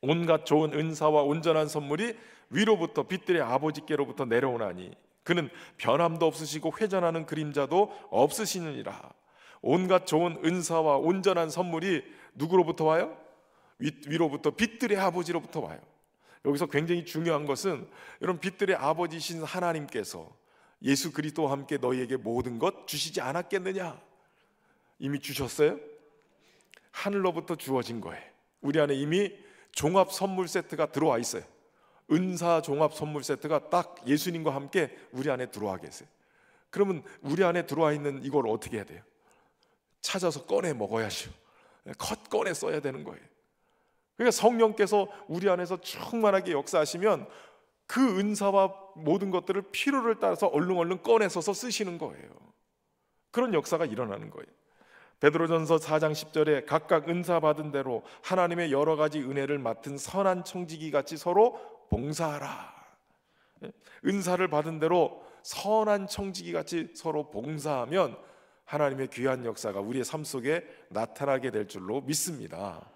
온갖 좋은 은사와 온전한 선물이 위로부터 빛들의 아버지께로부터 내려오나니 그는 변함도 없으시고 회전하는 그림자도 없으시느니라. 온갖 좋은 은사와 온전한 선물이 누구로부터 와요? 위로부터 빛들의 아버지로부터 와요. 여기서 굉장히 중요한 것은 여러분, 빛들의 아버지신 하나님께서 예수 그리스도와 함께 너희에게 모든 것 주시지 않았겠느냐? 이미 주셨어요? 하늘로부터 주어진 거예요. 우리 안에 이미 종합 선물 세트가 들어와 있어요. 은사 종합 선물 세트가 딱 예수님과 함께 우리 안에 들어와 계세요. 그러면 우리 안에 들어와 있는 이걸 어떻게 해야 돼요? 찾아서 꺼내 먹어야죠. 꺼내 써야 되는 거예요. 그러니까 성령께서 우리 안에서 충만하게 역사하시면 그 은사와 모든 것들을 필요를 따라서 얼른 꺼내서서 쓰시는 거예요. 그런 역사가 일어나는 거예요. 베드로전서 4장 10절에 각각 은사 받은 대로 하나님의 여러 가지 은혜를 맡은 선한 청지기 같이 서로 봉사하라. 은사를 받은 대로 선한 청지기 같이 서로 봉사하면 하나님의 귀한 역사가 우리의 삶 속에 나타나게 될 줄로 믿습니다.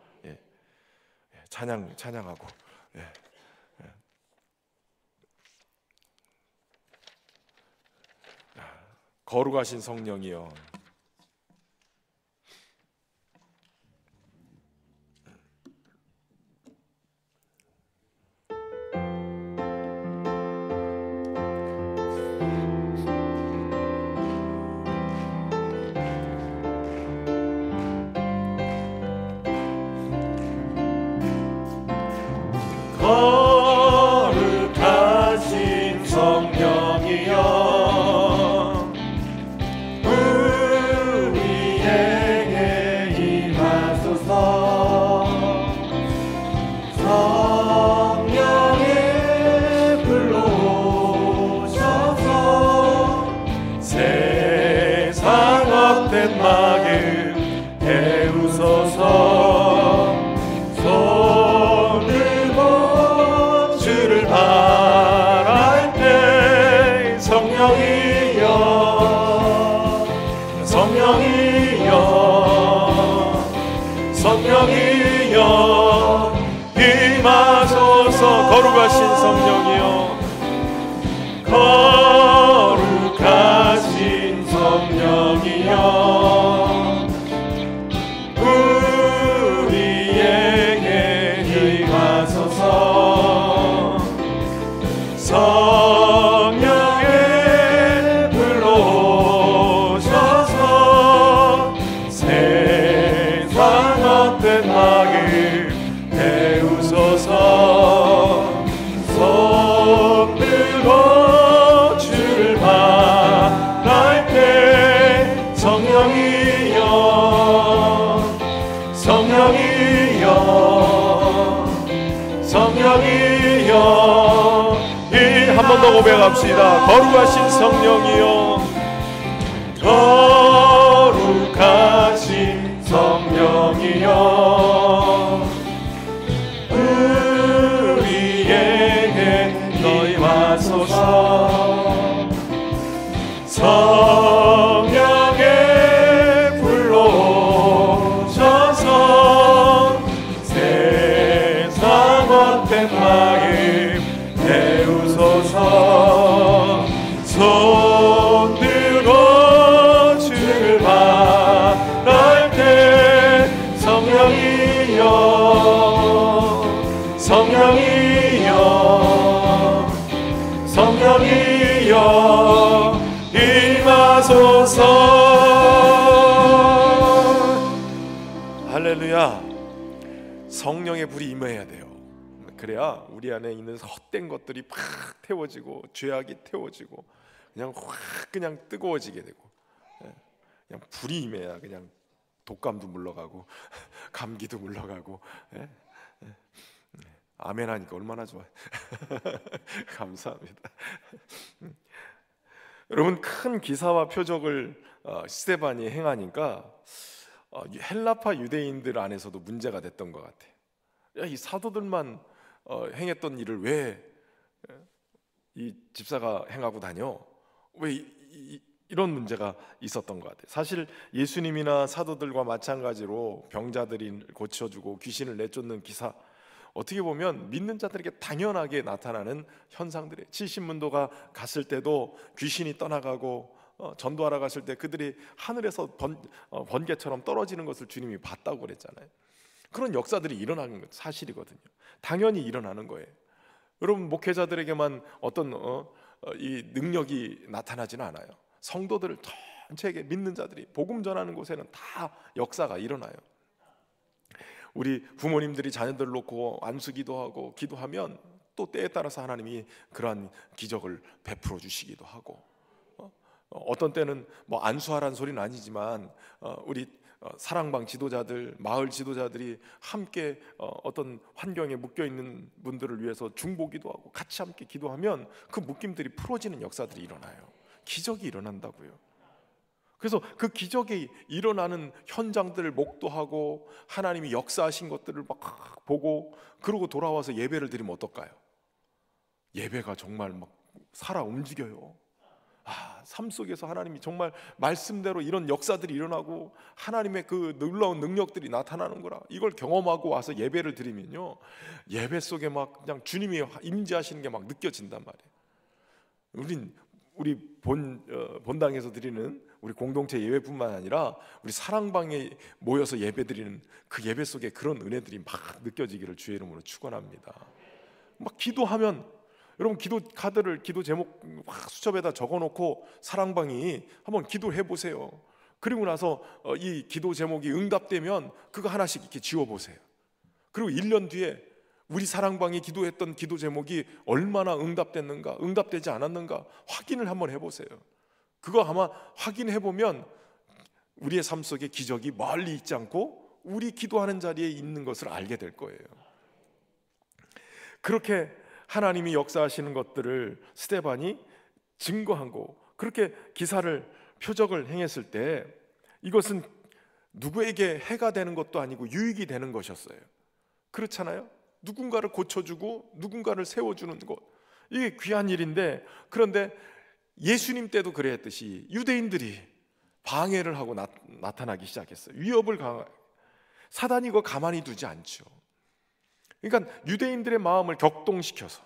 찬양하고 거룩하신 성령이여, 거룩하신 성령이여 우리에게 임하소서. 성령의 불로 오셔서 세상 헛된 마음 태우소서. 바랄 때 성령이여 성령이여 한 번 더 고백합시다. 거룩하신 성령이여, 거룩하신 성령이여 우리에게 임하소서. 성령의 불로 오셔서 세상 헛된 마음 태우소서. 손 들고 주를 바랄 때 성령이여 성령이여 성령이여 임하소서. 할렐루야. 성령의 불이 임해야 돼요. 그래야 우리 안에 있는 헛된 것들이 팍 태워지고 죄악이 태워지고 그냥 확 그냥 뜨거워지게 되고, 그냥 불이 임해야 그냥 독감도 물러가고 감기도 물러가고. 아멘 하니까 얼마나 좋아요. 감사합니다. 여러분, 큰 기사와 표적을 스데반이 행하니까 헬라파 유대인들 안에서도 문제가 됐던 것 같아요. 야, 이 사도들만 행했던 일을 왜 이 집사가 행하고 다녀? 왜 이런 문제가 있었던 것 같아요. 사실 예수님이나 사도들과 마찬가지로 병자들이 고쳐주고 귀신을 내쫓는 기사, 어떻게 보면 믿는 자들에게 당연하게 나타나는 현상들이에요. 70문도가 갔을 때도 귀신이 떠나가고 전도하러 갔을 때 그들이 하늘에서 번개처럼 떨어지는 것을 주님이 봤다고 그랬잖아요. 그런 역사들이 일어나는 것 사실이거든요. 당연히 일어나는 거예요. 여러분, 목회자들에게만 어떤 이 능력이 나타나지는 않아요. 성도들 전체에게, 믿는 자들이 복음 전하는 곳에는 다 역사가 일어나요. 우리 부모님들이 자녀들 놓고 안수기도 하고 기도하면 또 때에 따라서 하나님이 그러한 기적을 베풀어 주시기도 하고, 어떤 때는 뭐 안수하라는 소리는 아니지만 우리 사랑방 지도자들, 마을 지도자들이 함께 어떤 환경에 묶여 있는 분들을 위해서 중보기도 하고 같이 함께 기도하면 그 묶임들이 풀어지는 역사들이 일어나요. 기적이 일어난다고요. 그래서 그 기적이 일어나는 현장들을 목도하고 하나님이 역사하신 것들을 막 보고 그러고 돌아와서 예배를 드리면 어떨까요? 예배가 정말 막 살아 움직여요. 삶 속에서 하나님이 정말 말씀대로 이런 역사들이 일어나고 하나님의 그 놀라운 능력들이 나타나는 거라, 이걸 경험하고 와서 예배를 드리면요, 예배 속에 막 그냥 주님이 임재하시는 게 막 느껴진단 말이에요. 우리 본당에서 드리는 우리 공동체 예배뿐만 아니라 우리 사랑방에 모여서 예배 드리는 그 예배 속에 그런 은혜들이 막 느껴지기를 주의 이름으로 축원합니다. 막 기도하면, 여러분, 기도 카드를, 기도 제목 막 수첩에다 적어놓고 사랑방이 한번 기도를 해보세요. 그리고 나서 이 기도 제목이 응답되면 그거 하나씩 이렇게 지워보세요. 그리고 1년 뒤에 우리 사랑방이 기도했던 기도 제목이 얼마나 응답됐는가, 응답되지 않았는가 확인을 한번 해보세요. 그거 아마 확인해보면 우리의 삶 속에 기적이 멀리 있지 않고 우리 기도하는 자리에 있는 것을 알게 될 거예요. 그렇게 하나님이 역사하시는 것들을 스데반이 증거하고 그렇게 기사를, 표적을 행했을 때 이것은 누구에게 해가 되는 것도 아니고 유익이 되는 것이었어요. 그렇잖아요. 누군가를 고쳐주고 누군가를 세워주는 것, 이게 귀한 일인데, 그런데 예수님 때도 그랬듯이 유대인들이 방해를 하고 나타나기 시작했어요. 위협을 사단이 이거 가만히 두지 않죠. 그러니까 유대인들의 마음을 격동시켜서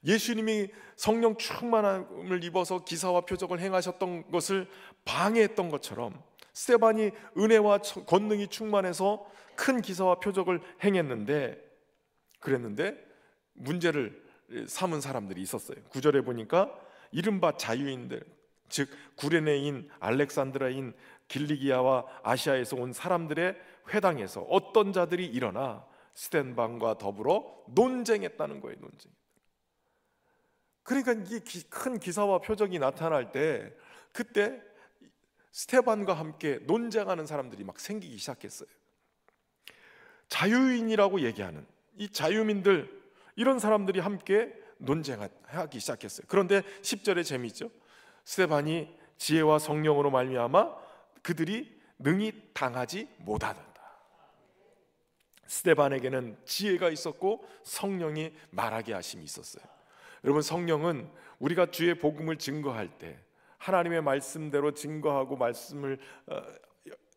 예수님이 성령 충만함을 입어서 기사와 표적을 행하셨던 것을 방해했던 것처럼 스데반이 은혜와 권능이 충만해서 큰 기사와 표적을 그랬는데 문제를 삼은 사람들이 있었어요. 9절에 보니까 이른바 자유인들, 즉 구레네인, 알렉산드라인, 길리기아와 아시아에서 온 사람들의 회당에서 어떤 자들이 일어나 스데반과 더불어 논쟁했다는 거예요. 논쟁. 그러니까 이 큰 기사와 표적이 나타날 때 그때 스데반과 함께 논쟁하는 사람들이 막 생기기 시작했어요. 자유인이라고 얘기하는 이 자유민들, 이런 사람들이 함께 논쟁하기 시작했어요. 그런데 10절에 재미있죠. 스데반이 지혜와 성령으로 말미암아 그들이 능히 당하지 못하더라. 스데반에게는 지혜가 있었고 성령이 말하게 하심이 있었어요. 여러분, 성령은 우리가 주의 복음을 증거할 때, 하나님의 말씀대로 증거하고 말씀을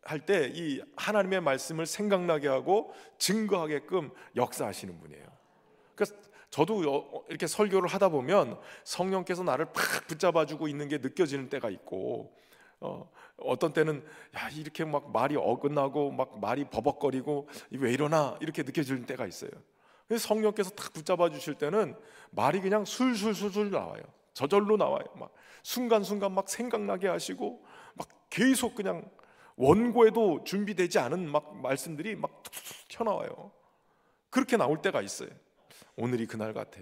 할 때 이 하나님의 말씀을 생각나게 하고 증거하게끔 역사하시는 분이에요. 그래서 저도 이렇게 설교를 하다 보면 성령께서 나를 팍 붙잡아주고 있는 게 느껴지는 때가 있고, 어떤 때는 야, 이렇게 막 말이 어긋나고 막 말이 버벅거리고 왜 이러나 이렇게 느껴지는 때가 있어요. 그래서 성령께서 탁 붙잡아 주실 때는 말이 그냥 술술술술 나와요. 저절로 나와요. 막 순간순간 막 생각나게 하시고 막 계속 그냥 원고에도 준비되지 않은 막 말씀들이 막 툭툭 튀어나와요. 그렇게 나올 때가 있어요. 오늘이 그날 같아.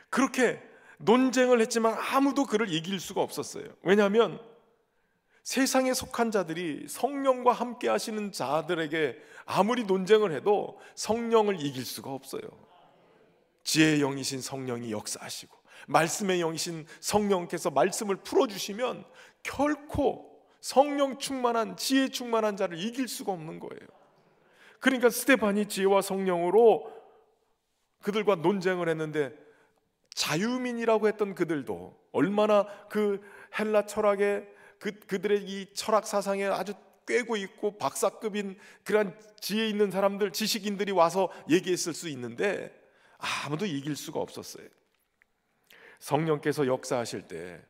그렇게 논쟁을 했지만 아무도 그를 이길 수가 없었어요. 왜냐하면 세상에 속한 자들이 성령과 함께 하시는 자들에게 아무리 논쟁을 해도 성령을 이길 수가 없어요. 지혜의 영이신 성령이 역사하시고 말씀의 영이신 성령께서 말씀을 풀어주시면 결코 성령 충만한, 지혜 충만한 자를 이길 수가 없는 거예요. 그러니까 스데반이 지혜와 성령으로 그들과 논쟁을 했는데, 자유민이라고 했던 그들도 얼마나 그 헬라 철학에 그들의 이 철학 사상에 아주 꿰고 있고 박사급인 그런 지혜 있는 사람들, 지식인들이 와서 얘기했을 수 있는데 아무도 이길 수가 없었어요. 성령께서 역사하실 때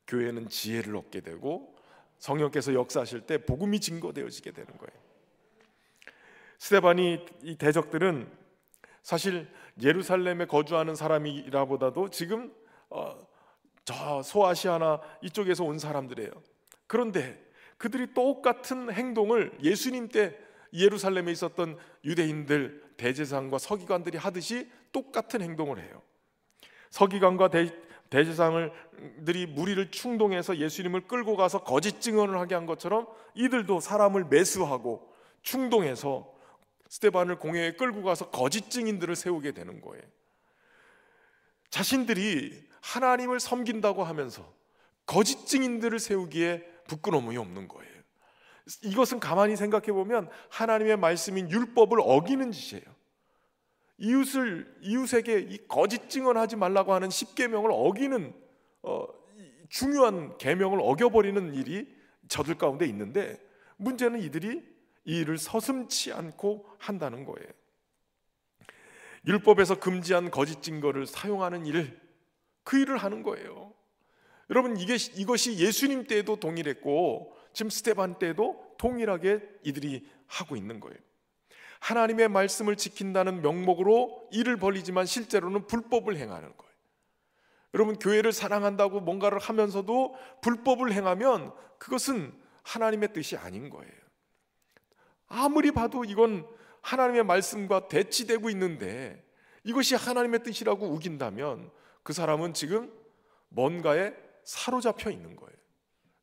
교회는 지혜를 얻게 되고, 성령께서 역사하실 때 복음이 증거되어지게 되는 거예요. 스데반이 이 대적들은 사실 예루살렘에 거주하는 사람이라보다도 지금 저 소아시아나 이쪽에서 온 사람들이에요. 그런데 그들이 똑같은 행동을 예수님 때 예루살렘에 있었던 유대인들, 대제사장과 서기관들이 하듯이 똑같은 행동을 해요. 서기관과 대제사장들이 무리를 충동해서 예수님을 끌고 가서 거짓 증언을 하게 한 것처럼 이들도 사람을 매수하고 충동해서 스데반을 공회에 끌고 가서 거짓 증인들을 세우게 되는 거예요. 자신들이 하나님을 섬긴다고 하면서 거짓 증인들을 세우기에 부끄러움이 없는 거예요. 이것은 가만히 생각해 보면 하나님의 말씀인 율법을 어기는 짓이에요. 이웃에게 이 거짓 증언하지 말라고 하는 10계명을 어기는 중요한 계명을 어겨버리는 일이 저들 가운데 있는데, 문제는 이들이 이 일을 서슴지 않고 한다는 거예요. 율법에서 금지한 거짓 증거를 사용하는 그 일을 하는 거예요. 여러분, 이것이 예수님 때에도 동일했고 지금 스데반 때에도 동일하게 이들이 하고 있는 거예요. 하나님의 말씀을 지킨다는 명목으로 일을 벌이지만 실제로는 불법을 행하는 거예요. 여러분, 교회를 사랑한다고 뭔가를 하면서도 불법을 행하면 그것은 하나님의 뜻이 아닌 거예요. 아무리 봐도 이건 하나님의 말씀과 대치되고 있는데 이것이 하나님의 뜻이라고 우긴다면 그 사람은 지금 뭔가에 사로잡혀 있는 거예요.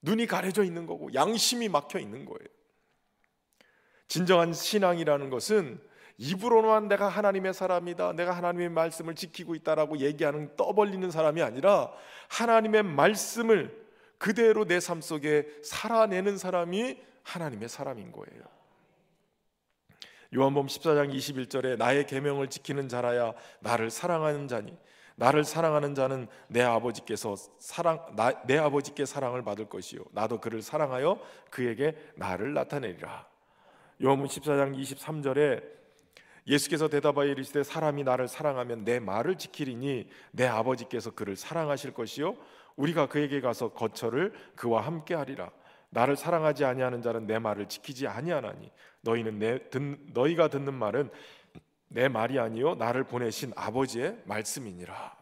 눈이 가려져 있는 거고 양심이 막혀 있는 거예요. 진정한 신앙이라는 것은 입으로만 내가 하나님의 사람이다, 내가 하나님의 말씀을 지키고 있다라고 얘기하는 떠벌리는 사람이 아니라 하나님의 말씀을 그대로 내 삶 속에 살아내는 사람이 하나님의 사람인 거예요. 요한복음 14장 21절에 나의 계명을 지키는 자라야 나를 사랑하는 자니 나를 사랑하는 자는 내 아버지께 사랑을 받을 것이요 나도 그를 사랑하여 그에게 나를 나타내리라. 요한복음 14장 23절에 예수께서 대답하여 이르시되 사람이 나를 사랑하면 내 말을 지키리니 내 아버지께서 그를 사랑하실 것이요 우리가 그에게 가서 거처를 그와 함께 하리라. 나를 사랑하지 아니하는 자는 내 말을 지키지 아니하나니 너희가 듣는 말은 내 말이 아니요 나를 보내신 아버지의 말씀이니라.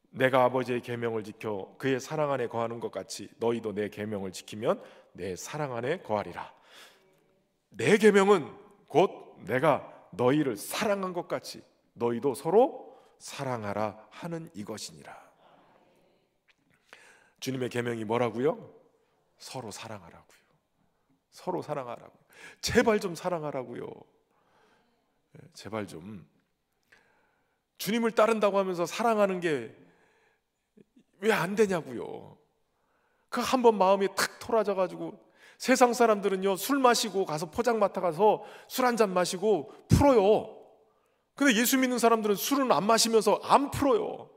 내가 아버지의 계명을 지켜 그의 사랑 안에 거하는 것 같이 너희도 내 계명을 지키면 내 사랑 안에 거하리라. 내 계명은 곧 내가 너희를 사랑한 것 같이 너희도 서로 사랑하라 하는 이것이니라. 주님의 계명이 뭐라고요? 서로 사랑하라고요. 서로 사랑하라고. 제발 좀 사랑하라고요. 제발 좀 주님을 따른다고 하면서 사랑하는 게 왜 안 되냐고요. 그 한 번 마음이 탁 토라져 가지고, 세상 사람들은요 술 마시고 가서 포장마차 가서 술 한 잔 마시고 풀어요. 근데 예수 믿는 사람들은 술은 안 마시면서 안 풀어요.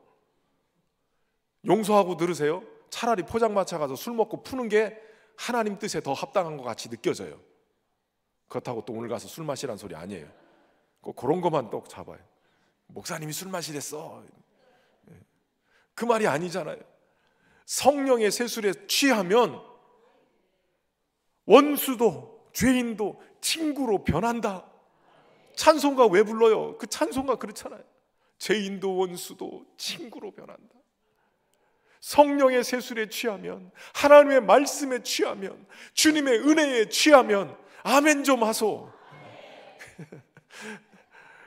용서하고 들으세요. 차라리 포장마차 가서 술 먹고 푸는 게 하나님 뜻에 더 합당한 것 같이 느껴져요. 그렇다고 또 오늘 가서 술 마시란 소리 아니에요. 꼭 그런 것만 또 잡아요. 목사님이 술 마시랬어, 그 말이 아니잖아요. 성령의 세술에 취하면 원수도 죄인도 친구로 변한다. 찬송가 왜 불러요? 그 찬송가 그렇잖아요. 죄인도 원수도 친구로 변한다. 성령의 세술에 취하면, 하나님의 말씀에 취하면, 주님의 은혜에 취하면, 아멘 좀 하소.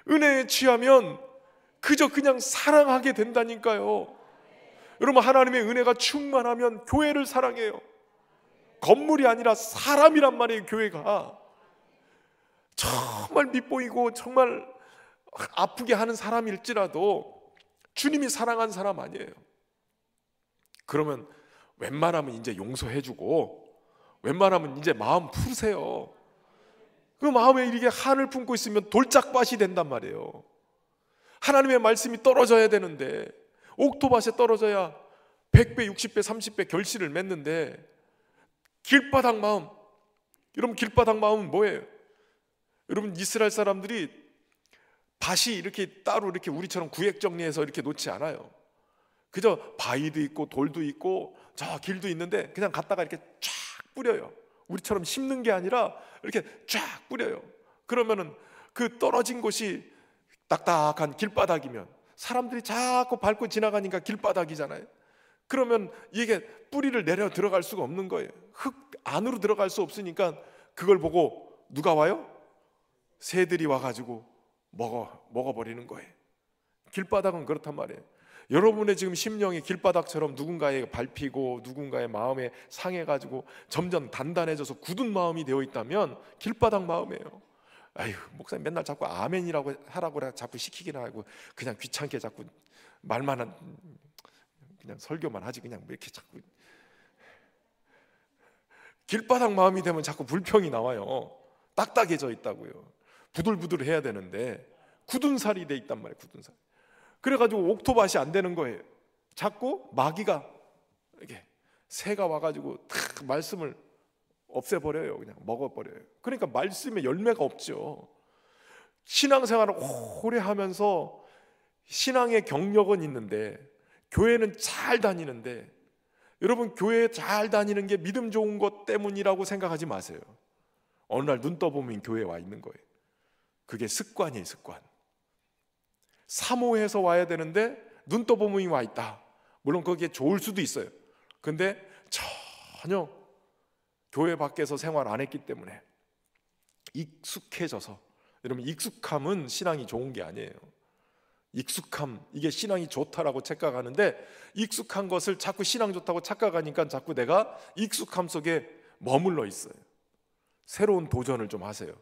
은혜에 취하면 그저 그냥 사랑하게 된다니까요. 여러분, 하나님의 은혜가 충만하면 교회를 사랑해요. 건물이 아니라 사람이란 말이에요. 교회가 정말 밉보이고 정말 아프게 하는 사람일지라도 주님이 사랑한 사람 아니에요. 그러면 웬만하면 이제 용서해주고, 웬만하면 이제 마음 푸세요. 그 마음에 이렇게 한을 품고 있으면 돌짝밭이 된단 말이에요. 하나님의 말씀이 떨어져야 되는데, 옥토밭에 떨어져야 100배, 60배, 30배 결실을 맺는데, 길바닥 마음, 여러분 길바닥 마음은 뭐예요? 여러분, 이스라엘 사람들이 밭이 이렇게 따로 이렇게 우리처럼 구획 정리해서 이렇게 놓지 않아요. 그저 바위도 있고 돌도 있고 저 길도 있는데 그냥 갖다가 이렇게 쫙 뿌려요. 우리처럼 심는 게 아니라 이렇게 쫙 뿌려요. 그러면은 그 떨어진 곳이 딱딱한 길바닥이면 사람들이 자꾸 밟고 지나가니까 길바닥이잖아요. 그러면 이게 뿌리를 내려 들어갈 수가 없는 거예요. 흙 안으로 들어갈 수 없으니까 그걸 보고 누가 와요? 새들이 와가지고 먹어버리는 거예요. 길바닥은 그렇단 말이에요. 여러분의 지금 심령이 길바닥처럼 누군가에 밟히고 누군가의 마음에 상해가지고 점점 단단해져서 굳은 마음이 되어 있다면 길바닥 마음이에요. 아유, 목사님 맨날 자꾸 아멘이라고 하라고 자꾸 시키긴 하고 그냥 귀찮게 자꾸 말만 그냥 설교만 하지, 그냥 뭐 이렇게 자꾸. 길바닥 마음이 되면 자꾸 불평이 나와요. 딱딱해져 있다고요. 부들부들 해야 되는데 굳은 살이 돼 있단 말이에요. 굳은 살. 그래가지고 옥토밭이 안 되는 거예요. 자꾸 마귀가 이렇게 새가 와가지고 탁 말씀을 없애버려요. 그냥 먹어버려요. 그러니까 말씀에 열매가 없죠. 신앙생활을 오래 하면서 신앙의 경력은 있는데, 교회는 잘 다니는데, 여러분 교회에 잘 다니는 게 믿음 좋은 것 때문이라고 생각하지 마세요. 어느 날 눈 떠보면 교회에 와 있는 거예요. 그게 습관이에요. 습관. 사모해서 와야 되는데 눈 떠보면 와 있다. 물론 그게 좋을 수도 있어요. 근데 전혀 교회 밖에서 생활 안 했기 때문에 익숙해져서, 여러분 익숙함은 신앙이 좋은 게 아니에요. 익숙함, 이게 신앙이 좋다라고 착각하는데, 익숙한 것을 자꾸 신앙 좋다고 착각하니까 자꾸 내가 익숙함 속에 머물러 있어요. 새로운 도전을 좀 하세요.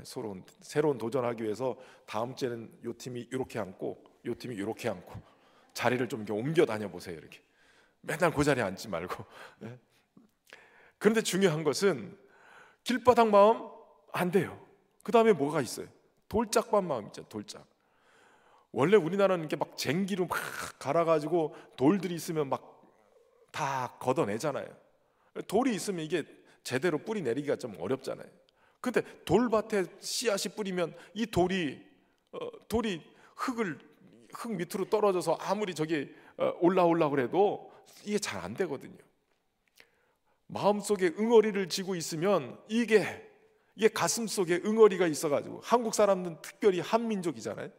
새로운 도전하기 위해서 다음 주에는 요 팀이 이렇게 앉고 요 팀이 이렇게 앉고 자리를 좀 이렇게 옮겨 다녀 보세요. 이렇게 맨날 그 자리에 앉지 말고. 그런데 중요한 것은 길바닥 마음 안 돼요. 그 다음에 뭐가 있어요? 돌짝밭 마음 있죠. 돌짝. 원래 우리나라는 이렇게 막 쟁기로 막 갈아가지고 돌들이 있으면 막 다 걷어내잖아요. 돌이 있으면 이게 제대로 뿌리 내리기가 좀 어렵잖아요. 근데 돌밭에 씨앗이 뿌리면 이 돌이 흙 밑으로 떨어져서 아무리 저기 올라오려고 그래도 이게 잘 안 되거든요. 마음속에 응어리를 지고 있으면 이게 가슴 속에 응어리가 있어가지고, 한국 사람은 특별히 한민족이잖아요.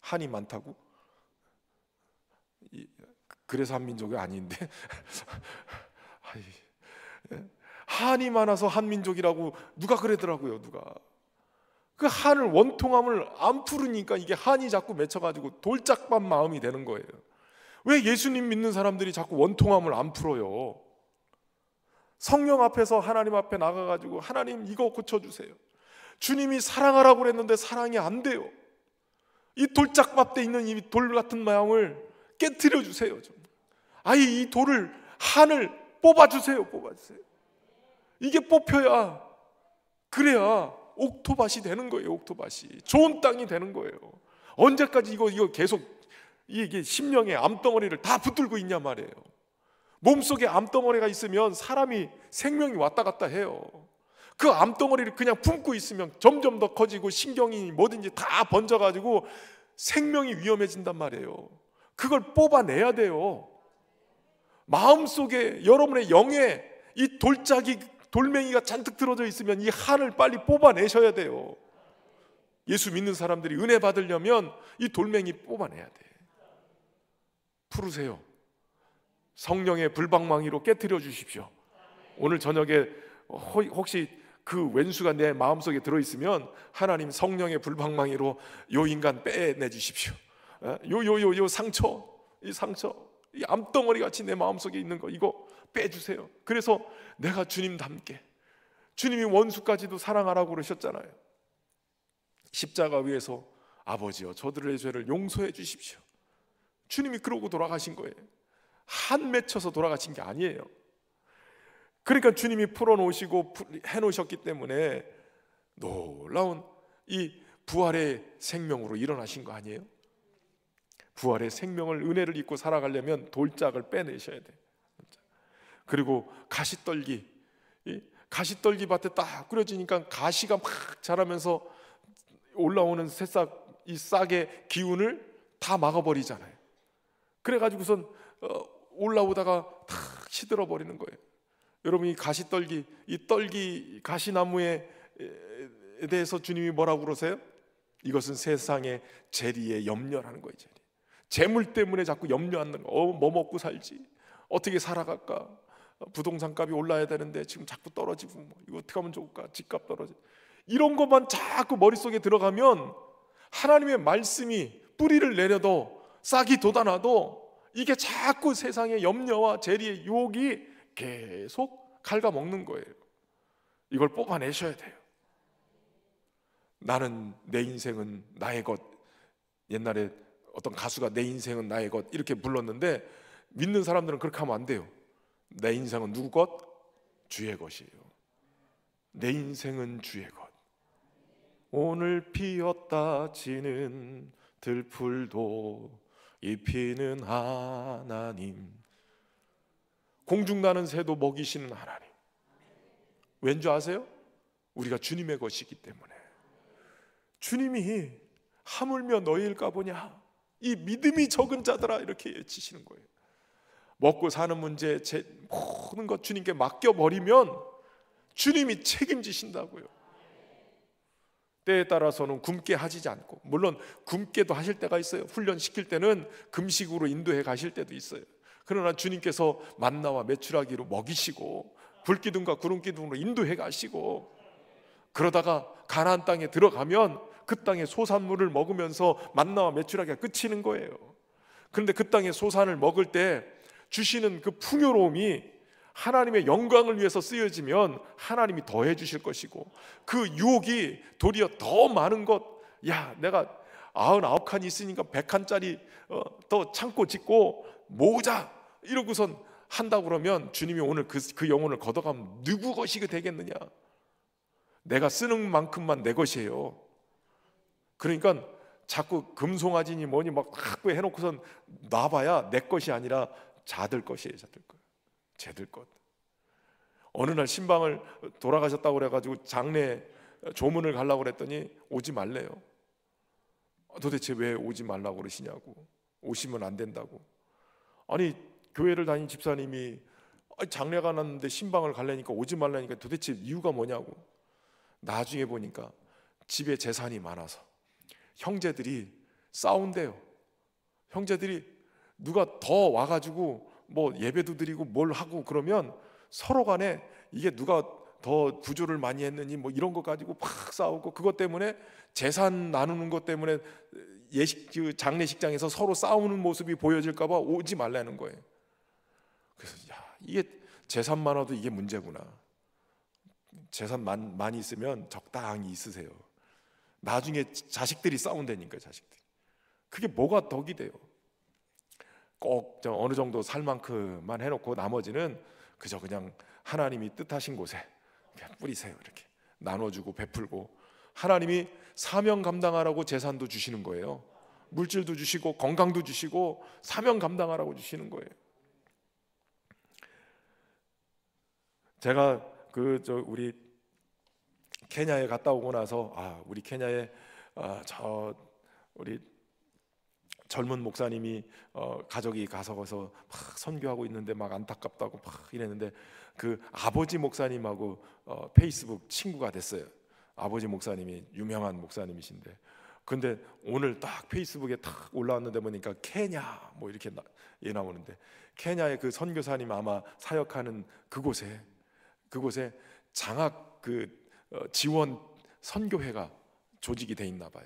한이 많다고. 그래서 한민족이 아닌데 한이 많아서 한민족이라고 누가 그러더라고요. 누가 그 한을, 원통함을 안 풀으니까 이게 한이 자꾸 맺혀가지고 돌짝밭 마음이 되는 거예요. 왜 예수님 믿는 사람들이 자꾸 원통함을 안 풀어요? 성령 앞에서 하나님 앞에 나가가지고 하나님 이거 고쳐주세요. 주님이 사랑하라고 그랬는데 사랑이 안 돼요. 이 돌짝밥대 있는 이 돌 같은 마음을 깨트려 주세요. 좀. 아예 이 돌을, 한을 뽑아주세요. 뽑아주세요. 이게 뽑혀야, 그래야 옥토밭이 되는 거예요. 옥토밭이 좋은 땅이 되는 거예요. 언제까지 이거 계속 이게 심령의 암덩어리를 다 붙들고 있냐 말이에요. 몸속에 암덩어리가 있으면 사람이 생명이 왔다 갔다 해요. 그 암덩어리를 그냥 품고 있으면 점점 더 커지고 신경이 뭐든지 다 번져가지고 생명이 위험해진단 말이에요. 그걸 뽑아내야 돼요. 마음속에 여러분의 영에 이 돌멩이가 잔뜩 들어져 있으면 이 한을 빨리 뽑아내셔야 돼요. 예수 믿는 사람들이 은혜 받으려면 이 돌멩이 뽑아내야 돼. 풀으세요. 성령의 불방망이로 깨트려 주십시오. 오늘 저녁에 혹시 그 왼수가 내 마음속에 들어있으면 하나님 성령의 불방망이로 요 인간 빼내 주십시오. 요 상처, 이 상처, 이 암덩어리 같이 내 마음속에 있는 거 이거 빼주세요. 그래서 내가 주님 닮게, 주님이 원수까지도 사랑하라고 그러셨잖아요. 십자가 위에서 아버지여 저들의 죄를 용서해 주십시오. 주님이 그러고 돌아가신 거예요. 한 맺혀서 돌아가신 게 아니에요. 그러니까 주님이 풀어놓으시고 해놓으셨기 때문에 놀라운 이 부활의 생명으로 일어나신 거 아니에요? 부활의 생명을, 은혜를 입고 살아가려면 돌짝을 빼내셔야 돼. 그리고 가시떨기, 이 가시떨기 밭에 딱 꾸려지니까 가시가 막 자라면서 올라오는 새싹, 이 싹의 기운을 다 막아버리잖아요. 그래가지고선 올라오다가 탁 시들어 버리는 거예요. 여러분, 이 가시떨기, 이 떨기 가시나무에 대해서 주님이 뭐라고 그러세요? 이것은 세상의 재리의 염려라는 거예요. 재물 때문에 자꾸 염려하는 거. 뭐 먹고 살지? 어떻게 살아갈까? 부동산 값이 올라야 되는데 지금 자꾸 떨어지고, 뭐 이거 어떻게 하면 좋을까? 집값 떨어지고, 이런 것만 자꾸 머릿속에 들어가면 하나님의 말씀이 뿌리를 내려도 싹이 돋아나도 이게 자꾸 세상의 염려와 재리의 유혹이 계속 갉아먹는 거예요. 이걸 뽑아내셔야 돼요. 나는, 내 인생은 나의 것. 옛날에 어떤 가수가 내 인생은 나의 것 이렇게 불렀는데, 믿는 사람들은 그렇게 하면 안 돼요. 내 인생은 누구 것? 주의 것이에요. 내 인생은 주의 것. 오늘 피었다 지는 들풀도 입히는 하나님, 공중나는 새도 먹이시는 하나님. 왠지 아세요? 우리가 주님의 것이기 때문에. 주님이 하물며 너희일까 보냐, 이 믿음이 적은 자들아, 이렇게 외치시는 거예요. 먹고 사는 문제, 모든 것 주님께 맡겨버리면 주님이 책임지신다고요. 때에 따라서는 굶게 하시지 않고, 물론 굶게도 하실 때가 있어요. 훈련시킬 때는 금식으로 인도해 가실 때도 있어요. 그러나 주님께서 만나와 메추라기로 먹이시고 불기둥과 구름기둥으로 인도해 가시고, 그러다가 가나안 땅에 들어가면 그 땅의 소산물을 먹으면서 만나와 메추라기가 끝이는 거예요. 그런데 그 땅의 소산을 먹을 때 주시는 그 풍요로움이 하나님의 영광을 위해서 쓰여지면 하나님이 더해 주실 것이고, 그 유혹이 도리어 더 많은 것, 야 내가 99칸이 있으니까 100칸짜리 더 창고 짓고 모으자 이러고선 한다고 그러면 주님이 오늘 그 영혼을 걷어가면 누구 것이 되겠느냐? 내가 쓰는 만큼만 내 것이에요. 그러니까 자꾸 금송아지니 뭐니 막 확보해 해놓고선 놔봐야 내 것이 아니라 자들 것이에요. 자들 것, 쟤들 것. 어느 날 신방을 돌아가셨다고 그래가지고 장례 조문을 가려고 그랬더니 오지 말래요. 도대체 왜 오지 말라고 그러시냐고, 오시면 안 된다고. 아니 교회를 다닌 집사님이 장례가 났는데 신방을 가려니까 오지 말라니까 도대체 이유가 뭐냐고. 나중에 보니까 집에 재산이 많아서 형제들이 싸운대요. 형제들이 누가 더 와가지고 뭐 예배도 드리고 뭘 하고 그러면 서로 간에 이게 누가 더 구조를 많이 했느니 뭐 이런 거 가지고 팍 싸우고, 그것 때문에 재산 나누는 것 때문에 그 장례식장에서 서로 싸우는 모습이 보여질까 봐 오지 말라는 거예요. 그래서 야, 이게 재산 많아도 이게 문제구나. 재산 많이 있으면 적당히 있으세요. 나중에 자식들이 싸운다니까. 자식들이. 그게 뭐가 덕이 돼요? 꼭 어느 정도 살 만큼만 해놓고 나머지는 그저 그냥 하나님이 뜻하신 곳에 그냥 뿌리세요. 이렇게 나눠주고 베풀고, 하나님이 사명 감당하라고 재산도 주시는 거예요. 물질도 주시고 건강도 주시고 사명 감당하라고 주시는 거예요. 제가 우리 케냐에 갔다 오고 나서 우리 케냐에 우리 젊은 목사님이 가족이 가서 막 선교하고 있는데 막 안타깝다고 막 이랬는데, 그 아버지 목사님하고 페이스북 친구가 됐어요. 아버지 목사님이 유명한 목사님이신데, 근데 오늘 딱 페이스북에 딱 올라왔는데 보니까 케냐 뭐 이렇게 나오는데, 케냐의 그 선교사님 아마 사역하는 그곳에 장학 지원 선교회가 조직이 돼 있나 봐요.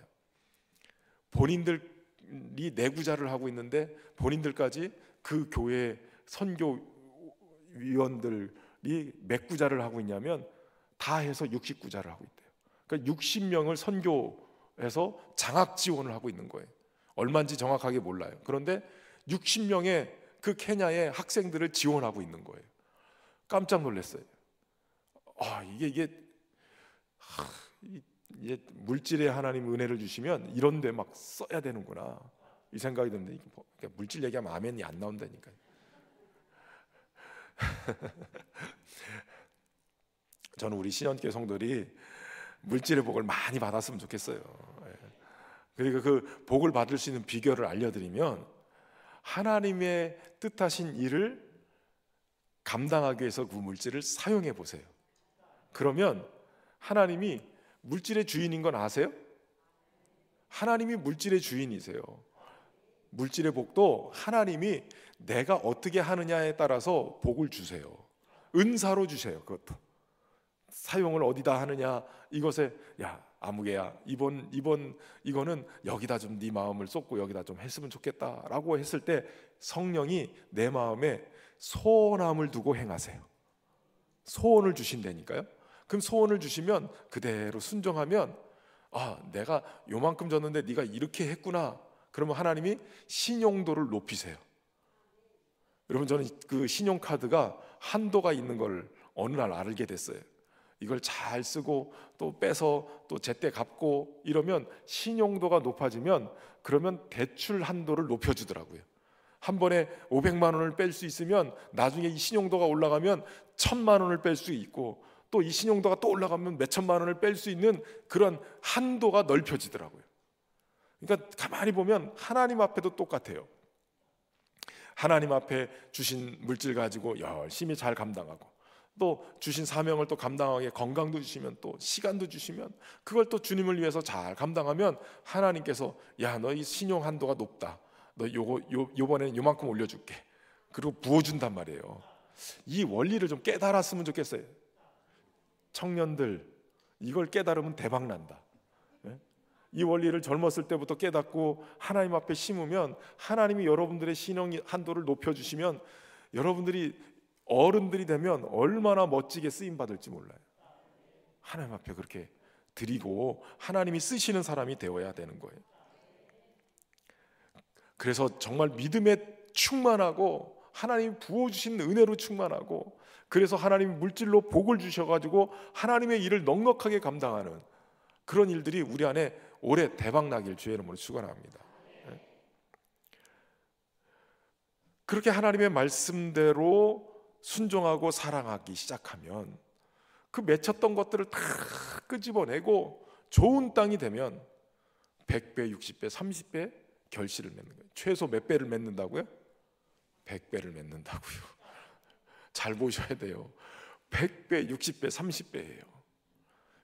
본인들이 내구자를 하고 있는데 본인들까지 그 교회 선교위원들이 몇 구자를 하고 있냐면 다 해서 60구자를 하고 있대요. 그러니까 60명을 선교해서 장학 지원을 하고 있는 거예요. 얼마인지 정확하게 몰라요. 그런데 60명의 그 케냐의 학생들을 지원하고 있는 거예요. 깜짝 놀랐어요. 이게 물질에 하나님 은혜를 주시면 이런 데 막 써야 되는구나, 이 생각이 드는데, 물질 얘기하면 아멘이 안 나온다니까요. 저는 우리 신현교회 성도들이 물질의 복을 많이 받았으면 좋겠어요. 그리고 그 복을 받을 수 있는 비결을 알려드리면, 하나님의 뜻하신 일을 감당하기 위해서 그 물질을 사용해 보세요. 그러면 하나님이 물질의 주인인 건 아세요? 하나님이 물질의 주인이세요. 물질의 복도 하나님이 내가 어떻게 하느냐에 따라서 복을 주세요. 은사로 주세요. 그것도 사용을 어디다 하느냐, 이것에 아무개야 이거는 여기다 좀 네 마음을 쏟고 여기다 좀 했으면 좋겠다라고 했을 때 성령이 내 마음에 소원함을 두고 행하세요. 소원을 주신다니까요. 그럼 소원을 주시면 그대로 순종하면, 내가 요만큼 줬는데 네가 이렇게 했구나. 그러면 하나님이 신용도를 높이세요. 여러분, 저는 그 신용카드가 한도가 있는 걸 어느 날 알게 됐어요. 이걸 잘 쓰고 또 빼서 또 제때 갚고 이러면 신용도가 높아지면, 그러면 대출 한도를 높여주더라고요. 한 번에 500만 원을 뺄 수 있으면 나중에 이 신용도가 올라가면 1000만 원을 뺄 수 있고, 또 이 신용도가 또 올라가면 몇천만 원을 뺄 수 있는 그런 한도가 넓혀지더라고요. 그러니까 가만히 보면 하나님 앞에도 똑같아요. 하나님 앞에 주신 물질 가지고 열심히 잘 감당하고, 또 주신 사명을 또 감당하게 건강도 주시면, 또 시간도 주시면, 그걸 또 주님을 위해서 잘 감당하면 하나님께서 너 이 신용 한도가 높다, 너 요번에는 요만큼 올려줄게, 그리고 부어준단 말이에요. 이 원리를 좀 깨달았으면 좋겠어요. 청년들, 이걸 깨달으면 대박 난다. 이 원리를 젊었을 때부터 깨닫고 하나님 앞에 심으면, 하나님이 여러분들의 신용 한도를 높여주시면, 여러분들이 어른들이 되면 얼마나 멋지게 쓰임 받을지 몰라요. 하나님 앞에 그렇게 드리고 하나님이 쓰시는 사람이 되어야 되는 거예요. 그래서 정말 믿음에 충만하고 하나님이 부어주신 은혜로 충만하고, 그래서 하나님이 물질로 복을 주셔가지고 하나님의 일을 넉넉하게 감당하는 그런 일들이 우리 안에 올해 대박 나길 주의 이름으로 축원합니다. 그렇게 하나님의 말씀대로 순종하고 사랑하기 시작하면, 그 맺혔던 것들을 다 끄집어내고 좋은 땅이 되면 100배, 60배, 30배 결실을 맺는 거예요. 최소 몇 배를 맺는다고요? 100배를 맺는다고요. 잘 보셔야 돼요. 100배, 60배, 30배예요.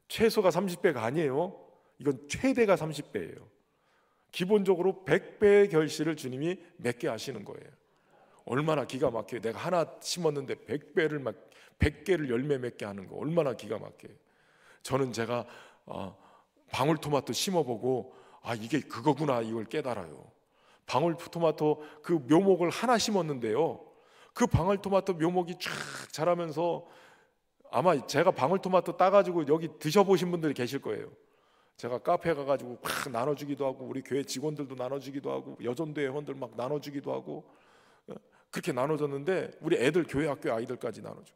최소가 30배가 아니에요. 이건 최대가 30배예요. 기본적으로 100배의 결실을 주님이 맺게 하시는 거예요. 얼마나 기가 막혀요. 내가 하나 심었는데 100개를 열매 맺게 하는 거 얼마나 기가 막혀요. 저는 제가 방울토마토 심어보고 이게 그거구나, 이걸 깨달아요. 방울토마토 그 묘목을 하나 심었는데요, 그 방울토마토 묘목이 쫙 자라면서 아마 제가 방울토마토 따가지고 여기 드셔보신 분들이 계실 거예요. 제가 카페 가가지고 막 나눠주기도 하고, 우리 교회 직원들도 나눠주기도 하고, 여전도 회원들 막 나눠주기도 하고, 그렇게 나눠줬는데 우리 애들 교회 학교 아이들까지 나눠줘.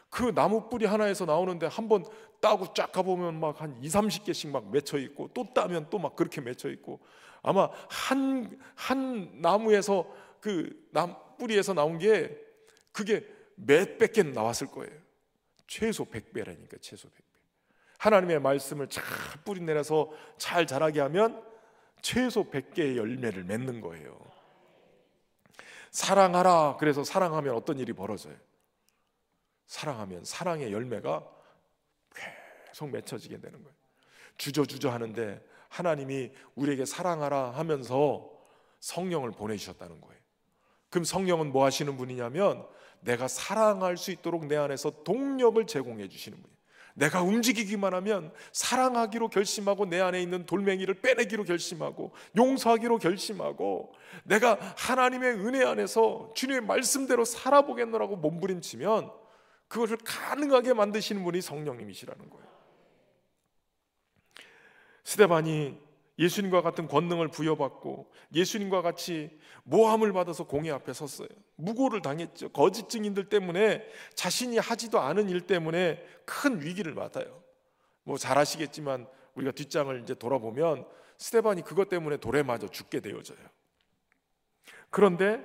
그 나무 뿌리 하나에서 나오는데 한번 따고 쫙 가보면 막 한 20-30개씩 막 맺혀 있고, 또 따면 또 막 그렇게 맺혀 있고, 아마 한 나무에서 그 나무 뿌리에서 나온 게 그게 몇백 개는 나왔을 거예요. 최소 100배라니까, 최소 100배. 하나님의 말씀을 잘 뿌리 내려서 잘 자라게 하면 최소 100개의 열매를 맺는 거예요. 사랑하라. 그래서 사랑하면 어떤 일이 벌어져요? 사랑하면 사랑의 열매가 계속 맺혀지게 되는 거예요. 주저주저 하는데 하나님이 우리에게 사랑하라 하면서 성령을 보내주셨다는 거예요. 그럼 성령은 뭐 하시는 분이냐면, 내가 사랑할 수 있도록 내 안에서 동력을 제공해 주시는 분이에요. 내가 움직이기만 하면 사랑하기로 결심하고, 내 안에 있는 돌멩이를 빼내기로 결심하고, 용서하기로 결심하고, 내가 하나님의 은혜 안에서 주님의 말씀대로 살아보겠노라고 몸부림치면 그것을 가능하게 만드시는 분이 성령님이시라는 거예요. 스데반이 예수님과 같은 권능을 부여받고 예수님과 같이 모함을 받아서 공회 앞에 섰어요. 무고를 당했죠. 거짓 증인들 때문에, 자신이 하지도 않은 일 때문에 큰 위기를 맞아요. 뭐 잘 아시겠지만 우리가 뒷장을 이제 돌아보면 스데반이 그것 때문에 돌에 맞아 죽게 되어져요. 그런데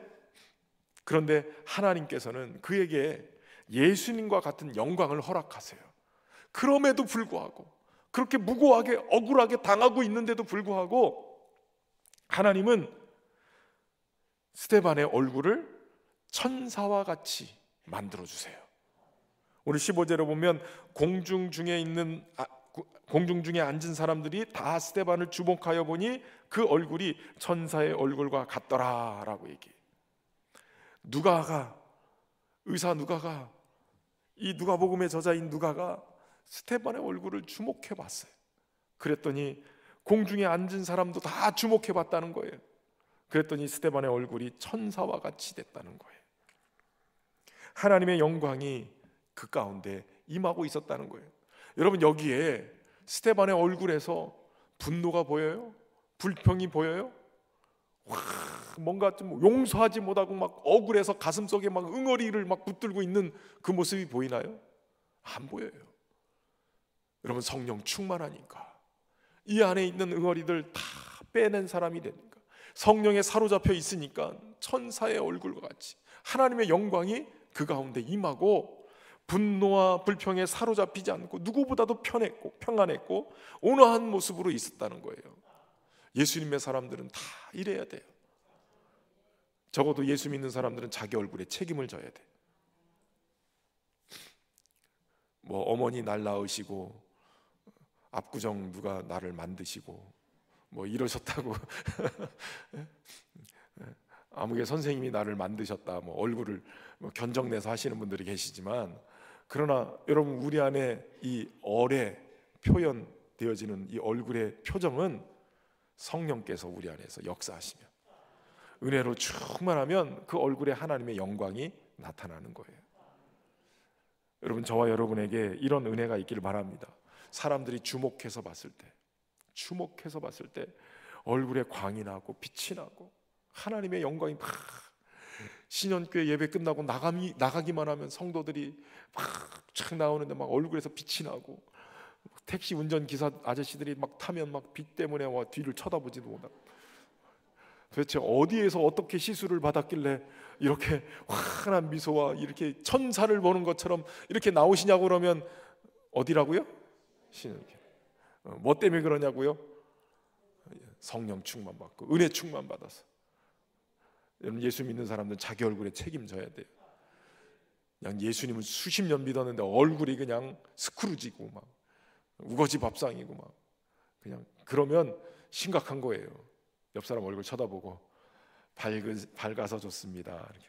하나님께서는 그에게 예수님과 같은 영광을 허락하세요. 그럼에도 불구하고, 그렇게 무고하게 억울하게 당하고 있는데도 불구하고 하나님은 스데반의 얼굴을 천사와 같이 만들어주세요. 오늘 15절에 보면 공중 중에 앉은 사람들이 다 스데반을 주목하여 보니 그 얼굴이 천사의 얼굴과 같더라 라고 얘기해요. 의사 누가가, 이 누가복음의 저자인 누가가 스데반의 얼굴을 주목해 봤어요. 그랬더니 공중에 앉은 사람도 다 주목해 봤다는 거예요. 그랬더니 스데반의 얼굴이 천사와 같이 됐다는 거예요. 하나님의 영광이 그 가운데 임하고 있었다는 거예요. 여러분, 여기에 스데반의 얼굴에서 분노가 보여요? 불평이 보여요? 뭔가 좀 용서하지 못하고 막 억울해서 가슴속에 막 응어리를 막 붙들고 있는 그 모습이 보이나요? 안 보여요. 여러분, 성령 충만하니까 이 안에 있는 응어리들 다 빼낸 사람이 되니까, 성령에 사로잡혀 있으니까 천사의 얼굴과 같이 하나님의 영광이 그 가운데 임하고, 분노와 불평에 사로잡히지 않고 누구보다도 평안했고 온화한 모습으로 있었다는 거예요. 예수님의 사람들은 다 이래야 돼요. 적어도 예수 믿는 사람들은 자기 얼굴에 책임을 져야 돼. 뭐 어머니 날 낳으시고 압구정 누가 나를 만드시고 뭐 이러셨다고 아무개 선생님이 나를 만드셨다, 뭐 얼굴을 뭐 견적내서 하시는 분들이 계시지만, 그러나 여러분, 우리 안에 이 얼에 표현되어지는 이 얼굴의 표정은 성령께서 우리 안에서 역사하시며 은혜로 충만하면 그 얼굴에 하나님의 영광이 나타나는 거예요. 여러분, 저와 여러분에게 이런 은혜가 있기를 바랍니다. 사람들이 주목해서 봤을 때 얼굴에 광이 나고 빛이 나고 하나님의 영광이 막, 신년교회 예배 끝나고 나가기만 하면 성도들이 막 쫙 나오는데 막 얼굴에서 빛이 나고, 택시 운전기사 아저씨들이 막 타면 막 빛 때문에 와 뒤를 쳐다보지도 못하고, 도대체 어디에서 어떻게 시술을 받았길래 이렇게 환한 미소와 이렇게 천사를 보는 것처럼 이렇게 나오시냐고 그러면, 어디라고요? 신년교회. 뭐 때문에 그러냐고요? 성령 충만 받고 은혜 충만 받아서. 여러분, 예수 믿는 사람들은 자기 얼굴에 책임져야 돼요. 그냥 예수님은 수십 년 믿었는데 얼굴이 그냥 스크루지고 막 우거지 밥상이고 막 그냥, 그러면 심각한 거예요. 옆 사람 얼굴 쳐다보고 밝아서 좋습니다 이렇게.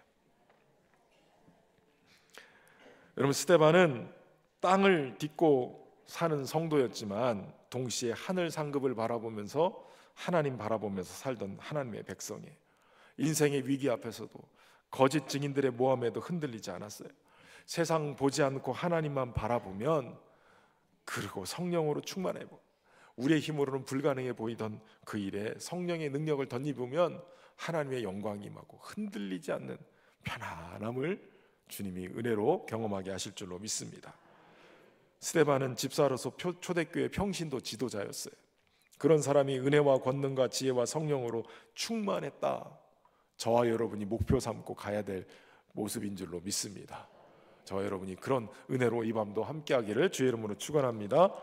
여러분, 스데반은 땅을 딛고 사는 성도였지만 동시에 하늘 상급을 바라보면서 하나님 바라보면서 살던 하나님의 백성이에요. 인생의 위기 앞에서도 거짓 증인들의 모함에도 흔들리지 않았어요. 세상 보지 않고 하나님만 바라보면, 그리고 성령으로 충만해, 우리의 힘으로는 불가능해 보이던 그 일에 성령의 능력을 덧입으면 하나님의 영광이 임하고 흔들리지 않는 편안함을 주님이 은혜로 경험하게 하실 줄로 믿습니다. 스데반은 집사로서 초대교회 평신도 지도자였어요. 그런 사람이 은혜와 권능과 지혜와 성령으로 충만했다. 저와 여러분이 목표 삼고 가야 될 모습인 줄로 믿습니다. 저와 여러분이 그런 은혜로 이 밤도 함께하기를 주의 이름으로 축원합니다.